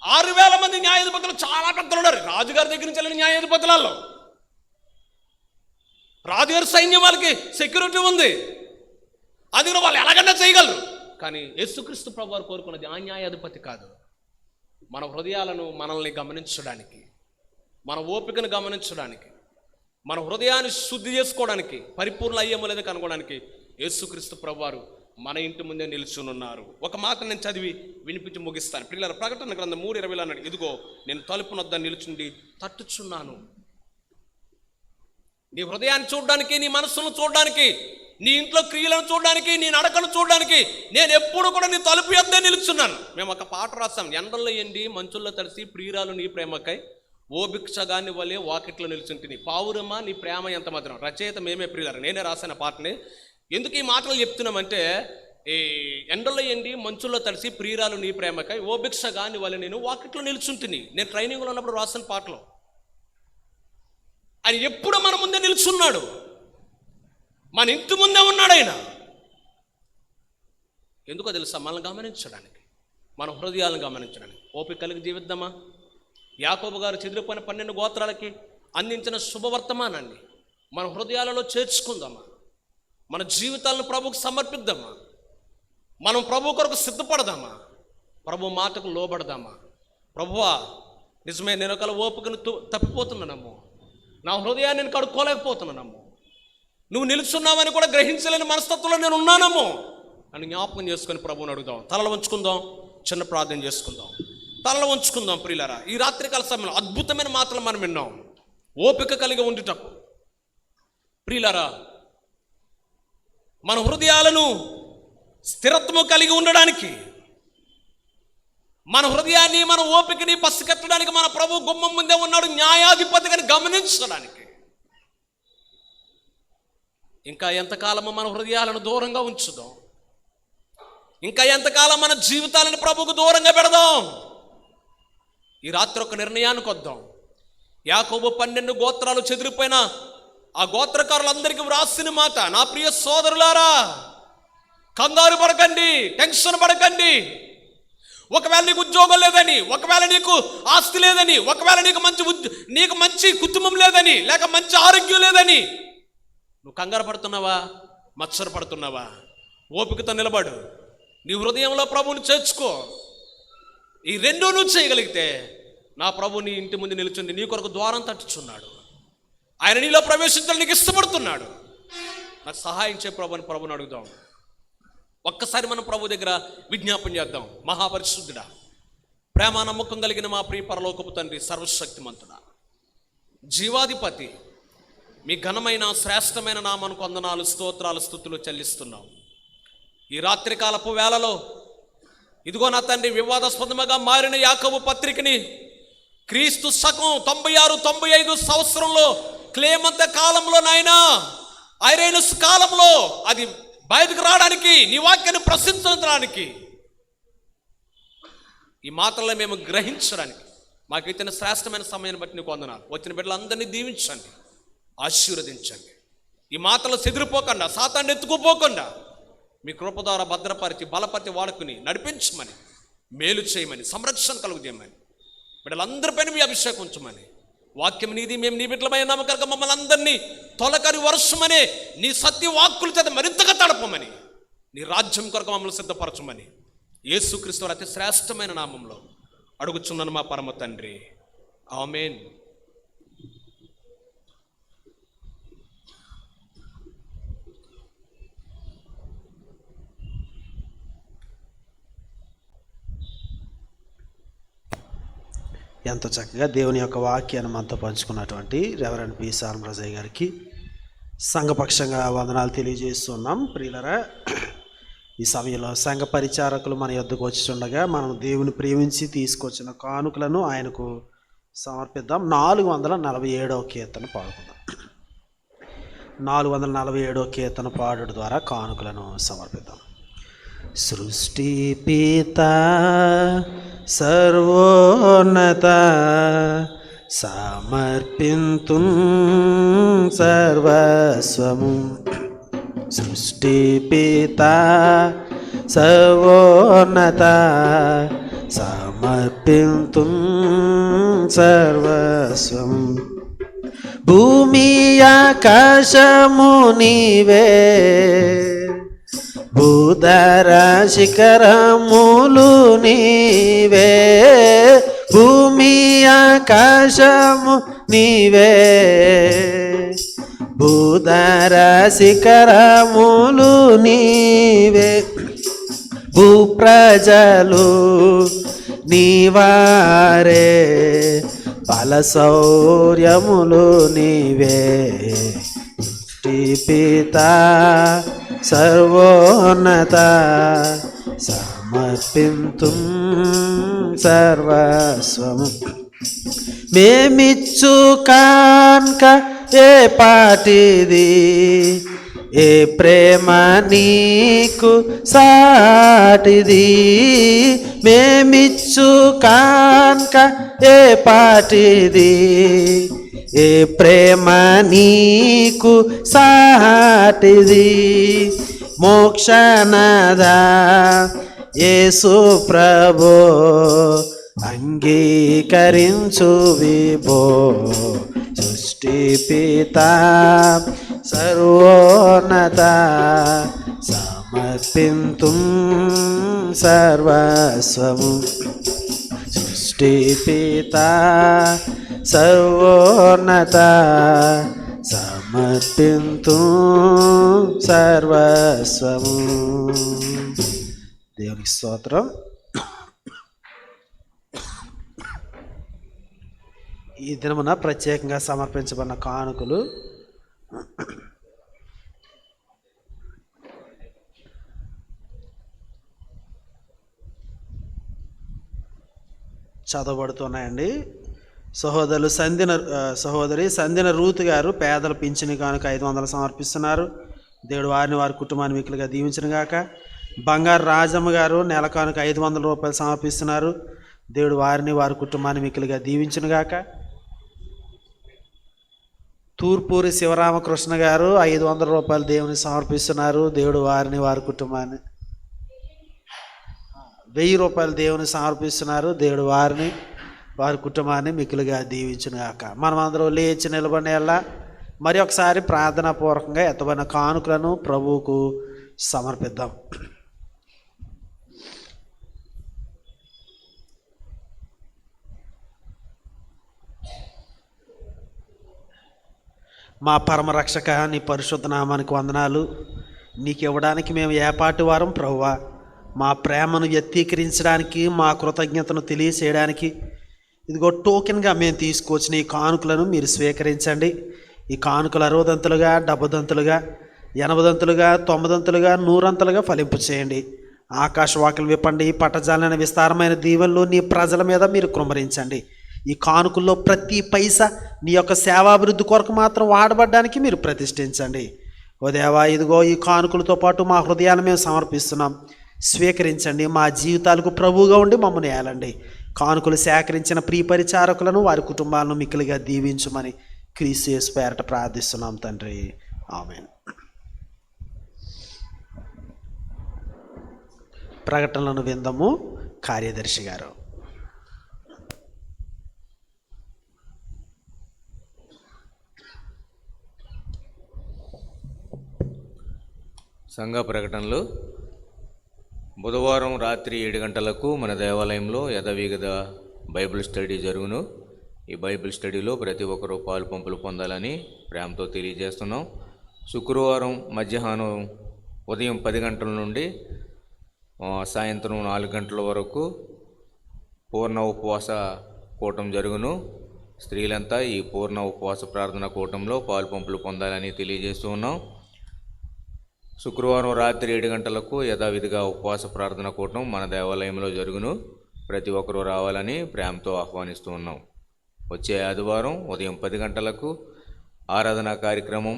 6,000 మంది న్యాయాధిపతులు చాలా పెద్దలు ఉన్నారు. రాజుగారి దగ్గర నుంచి వెళ్ళిన న్యాయాధిపతులలో రాజుగారి సైన్యం వాళ్ళకి సెక్యూరిటీ ఉంది, అది కూడా వాళ్ళు ఎలాగన్నా చేయగలరు. కానీ యేసుక్రీస్తు ప్రభువారు కోరుకున్నది ఆ న్యాయాధిపతి కాదు. మన హృదయాలను మనల్ని గమనించడానికి, మన ఓపికను గమనించడానికి, మన హృదయాన్ని శుద్ధి చేసుకోవడానికి, పరిపూర్ణ అయ్యేమో లేదో కనుగొనడానికి యేసుక్రీస్తు ప్రభువారు మన ఇంటి ముందే నిలుచునున్నారు. ఒక మాట నేను చదివి వినిపించి ముగిస్తాను. పిల్లల ప్రకటన గ్రంథం 3:20 అన్నాడు, ఇదిగో నేను తలుపు నొద్ద నిలుచుండి తట్టుచున్నాను. నీ హృదయాన్ని చూడడానికి, నీ మనస్సును చూడడానికి, నీ ఇంట్లో క్రియలను చూడడానికి, నీ నడకను చూడడానికి నేను ఎప్పుడు కూడా నీ తలుపు యొద్దే నిలుచున్నాను. మేము ఒక పాట రాస్తాం, ఎండల్లో ఎండి మంచుల్లో తడిసి ప్రియురాలు నీ ప్రేమకై ఓ భిక్షగాన్ని వలే వాకిట్లో నిలుచుంటిని, పావురమ్మా నీ ప్రేమ ఎంత మధురం. రచయిత మేమే ప్రియులారు, నేనే రాసిన పాటని. ఎందుకు ఈ మాటలు చెప్తున్నామంటే, ఈ ఎండల్లో ఎండి మంచుల్లో తడిసి ప్రియురాలు నీ ప్రేమకై ఓ భిక్షగాన్ని వలె నేను వాకిట్లో నిలుచుంటిని. నేను ట్రైనింగ్లో ఉన్నప్పుడు రాసిన పాటలో ఆయన ఎప్పుడు మన ముందే నిలుచున్నాడు, మన ఇంటి ముందే ఉన్నాడు ఆయన. ఎందుకో తెలుసా? మనల్ని గమనించడానికి, మన హృదయాలను గమనించడానికి. ఓపిక కలిగి జీవిద్దామా? యాకోబు గారు చెదిరిపోయిన 12 గోత్రాలకి అందించిన శుభవర్తమానాన్ని మన హృదయాలలో చేర్చుకుందామా? మన జీవితాలను ప్రభువుకు సమర్పిద్దామా? మనం ప్రభు కొరకు సిద్ధపడదామా? ప్రభు మాటకు లోబడదామా? ప్రభువా, నిజమే నేను ఒకవేళ ఓపికను తప్పిపోతున్నానమ్మో, నా హృదయాన్ని నేను కడుక్కోలేకపోతున్నానమ్మో, నువ్వు నిలుచున్నావని కూడా గ్రహించలేని మనస్తత్వంలో నేను ఉన్నానమ్మో అని జ్ఞాపకం చేసుకొని ప్రభువుని అడుగుదాం. తలలు వంచుకుందాం, చిన్న ప్రార్థన చేసుకుందాం. తలలు వంచుకుందాం. ప్రియులారా, ఈ రాత్రికాల సమయంలో అద్భుతమైన మాటలు మనం విన్నాం. ఓపిక కలిగి ఉండుటకు ప్రియులారా, మన హృదయాలను స్థిరత్వము కలిగి ఉండడానికి, మన హృదయాన్ని, మన ఓపికని పసిగట్టడానికి మన ప్రభు గుమ్మం ముందే ఉన్నాడు న్యాయాధిపతిని గమనించడానికి. ఇంకా ఎంతకాలము మన హృదయాలను దూరంగా ఉంచుదాం? ఇంకా ఎంతకాలం మన జీవితాలను ప్రభువుకు దూరంగా పెడదాం? ఈ రాత్రి ఒక నిర్ణయానికి వద్దాం. యాకోబు 12 గోత్రాలు చెదిరిపోయిన ఆ గోత్రకారులందరికీ వ్రాసిన మాట, నా ప్రియ సోదరులారా, కంగారు పడకండి, టెన్షన్ పడకండి. ఒకవేళ నీకు ఉద్యోగం లేదని, ఒకవేళ నీకు ఆస్తి లేదని, ఒకవేళ నీకు మంచి కుటుంబం లేదని, లేక మంచి ఆరోగ్యం లేదని నువ్వు కంగారు పడుతున్నావా? మత్సర పడుతున్నావా? ఓపికతో నిలబడు. నీ హృదయంలో ప్రభువుని చేర్చుకో. ఈ రెండూ నువ్వు చేయగలిగితే నా ప్రభు నీ ఇంటి ముందు నిలుచుండి నీ కొరకు ద్వారం తట్టుచున్నాడు. ఆయన నీలో ప్రవేశించాలని నీకు ఇష్టపడుతున్నాడు. నాకు సహాయం చే ప్రభు అని ప్రభుని అడుగుదాం. ఒక్కసారి మనం ప్రభు దగ్గర విజ్ఞాపన చేద్దాం. మహాపరిశుద్ధుడా, ప్రేమ నమ్మకం కలిగిన మా ప్రియ పరలోకపు తండ్రి, సర్వశక్తిమంతుడా, జీవాధిపతి, మీ ఘనమైన శ్రేష్టమైన నామను వందనాలు, స్తోత్రాలు, స్తుతులు చెల్లిస్తున్నాం. ఈ రాత్రికాలపు వేళలో ఇదిగో నా తండ్రి, వివాదాస్పదముగా మారిన యాకోబు పత్రికని క్రీస్తు శకం 96-95 సంవత్సరంలో క్లేమంత కాలంలో, నాయనా ఐరేనస్ కాలంలో అది బయటకు రావడానికి, నీ వాక్యాన్ని ప్రశ్నించడానికి, ఈ మాటల్లో మేము గ్రహించడానికి మాకు ఇచ్చిన శ్రేష్టమైన సమయాన్ని బట్టి నీకు వందనాలు. వచ్చిన బిడ్డలందరినీ దీవించండి, ఆశీర్వదించండి. ఈ మాటలు చెదిరిపోకుండా, సాతాన్ని ఎత్తుకుపోకుండా మీ కృప ద్వారా భద్రపరిచి, బలపరిచి, వాడుకుని నడిపించమని, మేలు చేయమని, సంరక్షణ కలుగు చేయమని, బిడ్డలందరిపైన మీ అభిషేకం ఉంచమని వాక్యం నీది, మేము నీ బిడ్డలమైన నామ కనుక మమ్మల్ని అందరినీ తొలకరి వర్షమనే నీ సత్య వాక్కుల చేత మరింతగా తడపమని, నీ రాజ్యం కొరకు మమ్మల్ని సిద్ధపరచమని యేసుక్రీస్తు వారి అతి శ్రేష్టమైన నామంలో అడుగుచున్నాను మా పరమ తండ్రి. ఆమేన్. ఎంతో చక్కగా దేవుని యొక్క వాక్యాన్ని మనతో పంచుకున్నటువంటి రెవరెండ్ పి సాల్మరాజయ్య గారికి సంఘపక్షంగా వందనాలు తెలియజేస్తున్నాం. ప్రియులరా, ఈ సమయంలో సంఘ పరిచారకులు మన యొద్దకు వచ్చుండగా మనం దేవుని ప్రేమించి తీసుకొచ్చిన కానుకలను ఆయనకు సమర్పిద్దాం. 447వ కీర్తన పాడుకుందాం. 447వ కీర్తన పాడుట ద్వారా కానుకలను సమర్పిద్దాం. సృష్టి పిత సర్వోన్నత సమర్పింతు సర్వస్వము. సృష్టి పిత సర్వోన్నత సమర్పింతు సర్వస్వము. భూమి ఆకాశము నీవే, భూధర శిఖరములు నీవే. భూమి ఆకాశము నీవే, భూధర శిఖరములు నీవే. భూప్రజలు నీవారే, ఫలశౌర్యములు నీవే. పిత సర్వోన్నత సమర్పింతు సర్వస్వము. మేమిచ్చు కాన్క ఏ పాటిది, ఏ ప్రేమ నీకు సాటిది. మేమిచ్చు కాన్క ఏ పాటిది, ఏ ప్రేమ నీకు సాటిది. మోక్షనదా యేసు ప్రభో, అంగీకరించు విభో. సృష్టి పిత సర్వోన్నత సమర్పింతు సర్వస్వము. సృష్టి పిత సర్వోన్నత సమర్పింతు సర్వస్వము. దేవునికి స్తోత్రం. ఈ దినమున ప్రత్యేకంగా సమర్పించబడిన కానుకలు చదవబడుతున్నాయండి. సహోదరి సంధిన రూత్ గారు పేదల పింఛని కానుక 500 సమర్పిస్తున్నారు. దేవుడు వారిని వారి కుటుంబాన్ని మిక్కులుగా దీవించిన గాక. బంగారు రాజమ్మ గారు నెల కానుక 500 రూపాయలు సమర్పిస్తున్నారు. దేవుడు వారిని వారి కుటుంబాన్ని మిక్కులుగా దీవించిన గాక. తూర్పూరి శివరామకృష్ణ గారు 500 రూపాయలు దేవుని సమర్పిస్తున్నారు. దేవుడు వారిని వారి కుటుంబాన్ని 1000 రూపాయలు దేవుని సమర్పిస్తున్నారు. దేవుడు వారిని వారి కుటుంబాన్ని మిక్కులుగా దీవించును గాక. మనం అందరూ లేచి నిలబడినలా మరి ఒకసారి ప్రార్థనాపూర్వకంగా ఎత్తబడిన కానుకలను ప్రభువుకు సమర్పిద్దాం. మా పరమరక్షక, నీ పరిశుద్ధ నామానికి వందనాలు. నీకు ఇవ్వడానికి మేము ఏపాటి వారం ప్రభువా. మా ప్రేమను వ్యక్తీకరించడానికి, మా కృతజ్ఞతను తెలియచేయడానికి ఇదిగో టోకెన్గా మేము తీసుకొచ్చిన ఈ కానుకలను మీరు స్వీకరించండి. ఈ కానుకలు 60 దంతులుగా, 70 దంతులుగా, 80 దంతులుగా, 90 దంతులుగా, 100 అంతలుగా ఫలింపు చేయండి. ఆకాశవాకులు విప్పండి. పట్టజాలైన విస్తారమైన దీవెనలు నీ ప్రజల మీద మీరు కృమ్మరించండి. ఈ కానుకల్లో ప్రతి పైసా నీ యొక్క సేవాభివృద్ధి కొరకు మాత్రం వాడబడ్డానికి మీరు ప్రతిష్ఠించండి. ఓ దేవా, ఇదిగో ఈ కానుకలతో పాటు మా హృదయాన్ని మేము సమర్పిస్తున్నాం. స్వీకరించండి. మా జీవితాలకు ప్రభువుగా ఉండి మమ్మల్ని ఏలండి. కానుకలు సేకరించిన ప్రియ పరిచారకులను వారి కుటుంబాలను మిక్కిలిగా దీవించమని క్రీస్తు యేసు పేరట ప్రార్థిస్తున్నాం తండ్రి. ఆమేన్. ప్రకటనలను విందము. కార్యదర్శి గారు. సంఘ ప్రకటనలు. బుధవారం రాత్రి 7 గంటలకు మన దేవాలయంలో యథావిధిగా బైబిల్ స్టడీ జరుగును. ఈ బైబిల్ స్టడీలో ప్రతి ఒక్కరూ పాలు పంపులు పొందాలని ప్రేమతో తెలియజేస్తున్నాం. శుక్రవారం మధ్యాహ్నం ఉదయం 10 గంటల నుండి సాయంత్రం 4 గంటల వరకు పూర్ణ ఉపవాస కూటం జరుగును. స్త్రీలంతా ఈ పూర్ణ ఉపవాస ప్రార్థన కూటంలో పాలు పంపులు పొందాలని తెలియజేస్తూ ఉన్నాం. శుక్రవారం రాత్రి 7 గంటలకు యథావిధిగా ఉపవాస ప్రార్థన కూటం మన దేవాలయంలో జరుగును. ప్రతి ఒక్కరూ రావాలని ప్రేమతో ఆహ్వానిస్తూ ఉన్నాం. వచ్చే ఆదివారం ఉదయం 10 గంటలకు ఆరాధనా కార్యక్రమం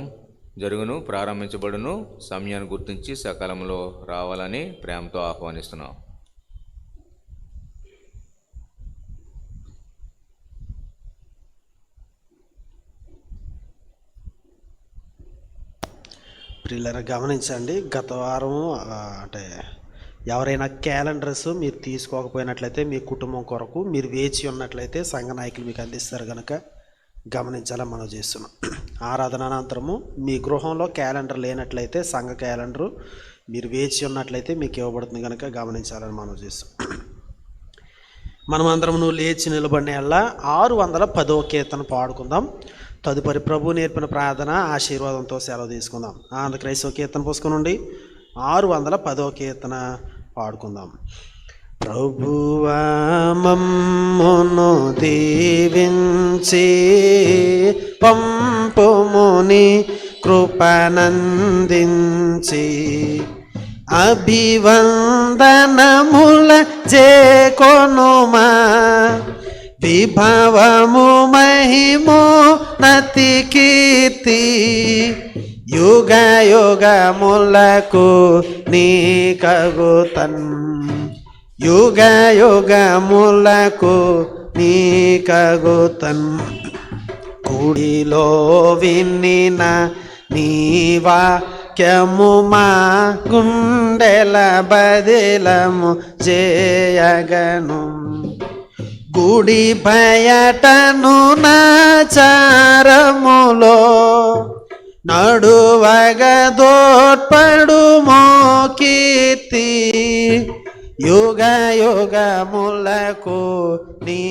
జరుగును, ప్రారంభించబడును. సమయాన్ని గుర్తించి సకాలంలో రావాలని ప్రేమతో ఆహ్వానిస్తున్నాం. ప్రియులారా గమనించండి, గత వారం అంటే ఎవరైనా క్యాలెండర్స్ మీరు తీసుకోకపోయినట్లయితే మీ కుటుంబం కొరకు మీరు వేచి ఉన్నట్లయితే సంఘ నాయకులు మీకు అందిస్తారు కనుక గమనించాలని మనం చేస్తున్నాం. ఆరాధన అనంతరము మీ గృహంలో క్యాలెండర్ లేనట్లయితే సంఘ క్యాలెండరు మీరు వేచి ఉన్నట్లయితే మీకు ఇవ్వబడుతుంది కనుక గమనించాలని మనం చేస్తాం. మనమందరం నువ్వు లేచి నిలబడిన 610వ కీర్తన పాడుకుందాం. తదుపరి ప్రభు నేర్పిన ప్రార్థన ఆశీర్వాదంతో సెలవు తీసుకుందాం. ఆంధ్ర క్రైస్తవ కీర్తన పుస్తకం నుండి 610వ కీర్తన పాడుకుందాం. ప్రభువా మమ్మును దీవించి పంపుముని కృపనందించి అభివందనముల చేకొనుమా విభవము మహిమో నతి కీర్తి యుగ యుగములకు నీ కగుతన్ యుగ యుగములకు నీ కగుతన్ కుడిలో వినిన నీ వాక్యము మా గుండెల బదిలము చేయగను గుడి బయటను నాచారములో నడువగదోడ్పడు మోకీర్తి యుగ యుగములకు నీ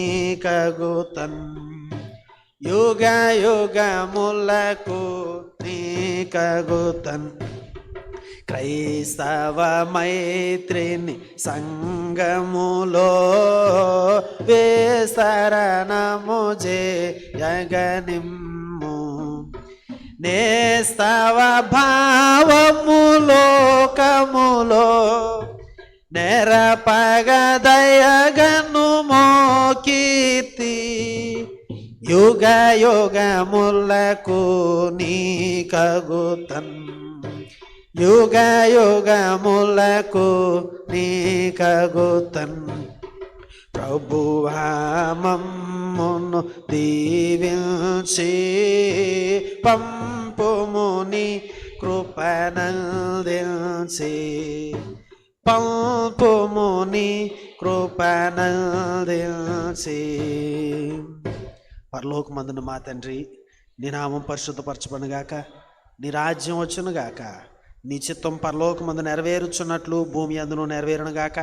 కగుతన్ యుగ యుగములకు నీ కగుతన్ క్రైస్తవ మైత్రిని సంగములో విస్తరణము చేయగనిమ్ము నేస్తవ భావము లోకములో నెరపగదయగను మోకీర్తి యుగ యుగములకు నీ కగుతన్ యుగ యుగములకు నీ కగుతన్ ప్రభువా మమ్మును దీవించి పంపుముని కృపనందించి పంపుముని కృపనందించి. పరలోకమందున మా తండ్రి, నీ నామం పరిశుద్ధపరచబడుగాక, నీ రాజ్యం వచ్చునుగాక, నీ చిత్తం పరలోకమందు నెరవేరుచున్నట్లు భూమి అందును నెరవేరునుగాక.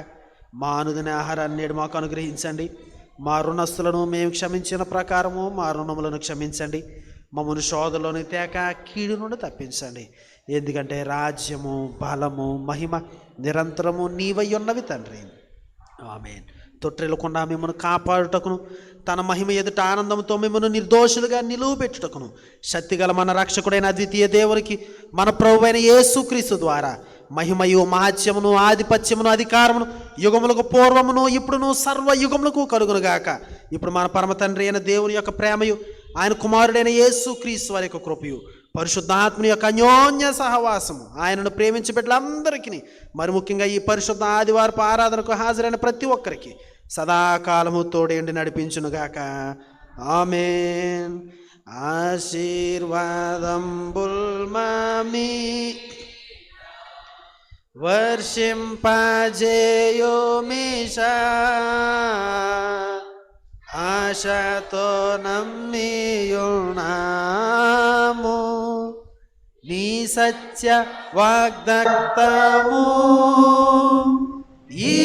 మా అనుదిన ఆహారాన్ని నేడు మాకు అనుగ్రహించండి. మా రుణస్తులను మేము క్షమించిన ప్రకారము మా రుణములను క్షమించండి. మమ్మల్ని శోధనలోని తేక కీడు నుండి తప్పించండి. ఎందుకంటే రాజ్యము, బలము, మహిమ నిరంతరము నీవై ఉన్నవి తండ్రి. ఆమేన్. తొట్టిల్లకుండా మిమ్మల్ని కాపాడుటకును తన మహిమ ఎదుట ఆనందంతో మిమ్మల్ని నిర్దోషులుగా నిలువబెట్టుటకును శక్తిగల మన రక్షకుడైన అద్వితీయ దేవునికి మన ప్రభువైన యేసుక్రీస్తు ద్వారా మహిమయు మహాత్యమును ఆధిపత్యమును అధికారమును యుగములకు పూర్వమును ఇప్పుడును సర్వ యుగములకు కలుగునుగాక. ఇప్పుడు మన పరమ తండ్రి అయిన దేవుని యొక్క ప్రేమయు ఆయన కుమారుడైన యేసుక్రీస్తు వారి యొక్క కృపయు పరిశుద్ధాత్మని యొక్క అన్యోన్య సహవాసము ఆయనను ప్రేమించి బిడ్డలందరికీ మరి ముఖ్యంగా ఈ పరిశుద్ధ ఆదివారపు ఆరాధనకు హాజరైన ప్రతి ఒక్కరికి సదాకాలము తోడేండి నడిపించునుగాక. ఆమేన్. ఆశీర్వాదంబుల్ మామి వర్షింపజేయో మీషా ఆశతో నమ్మియున్నాము నీ సత్య వాగ్దత్తము ఈ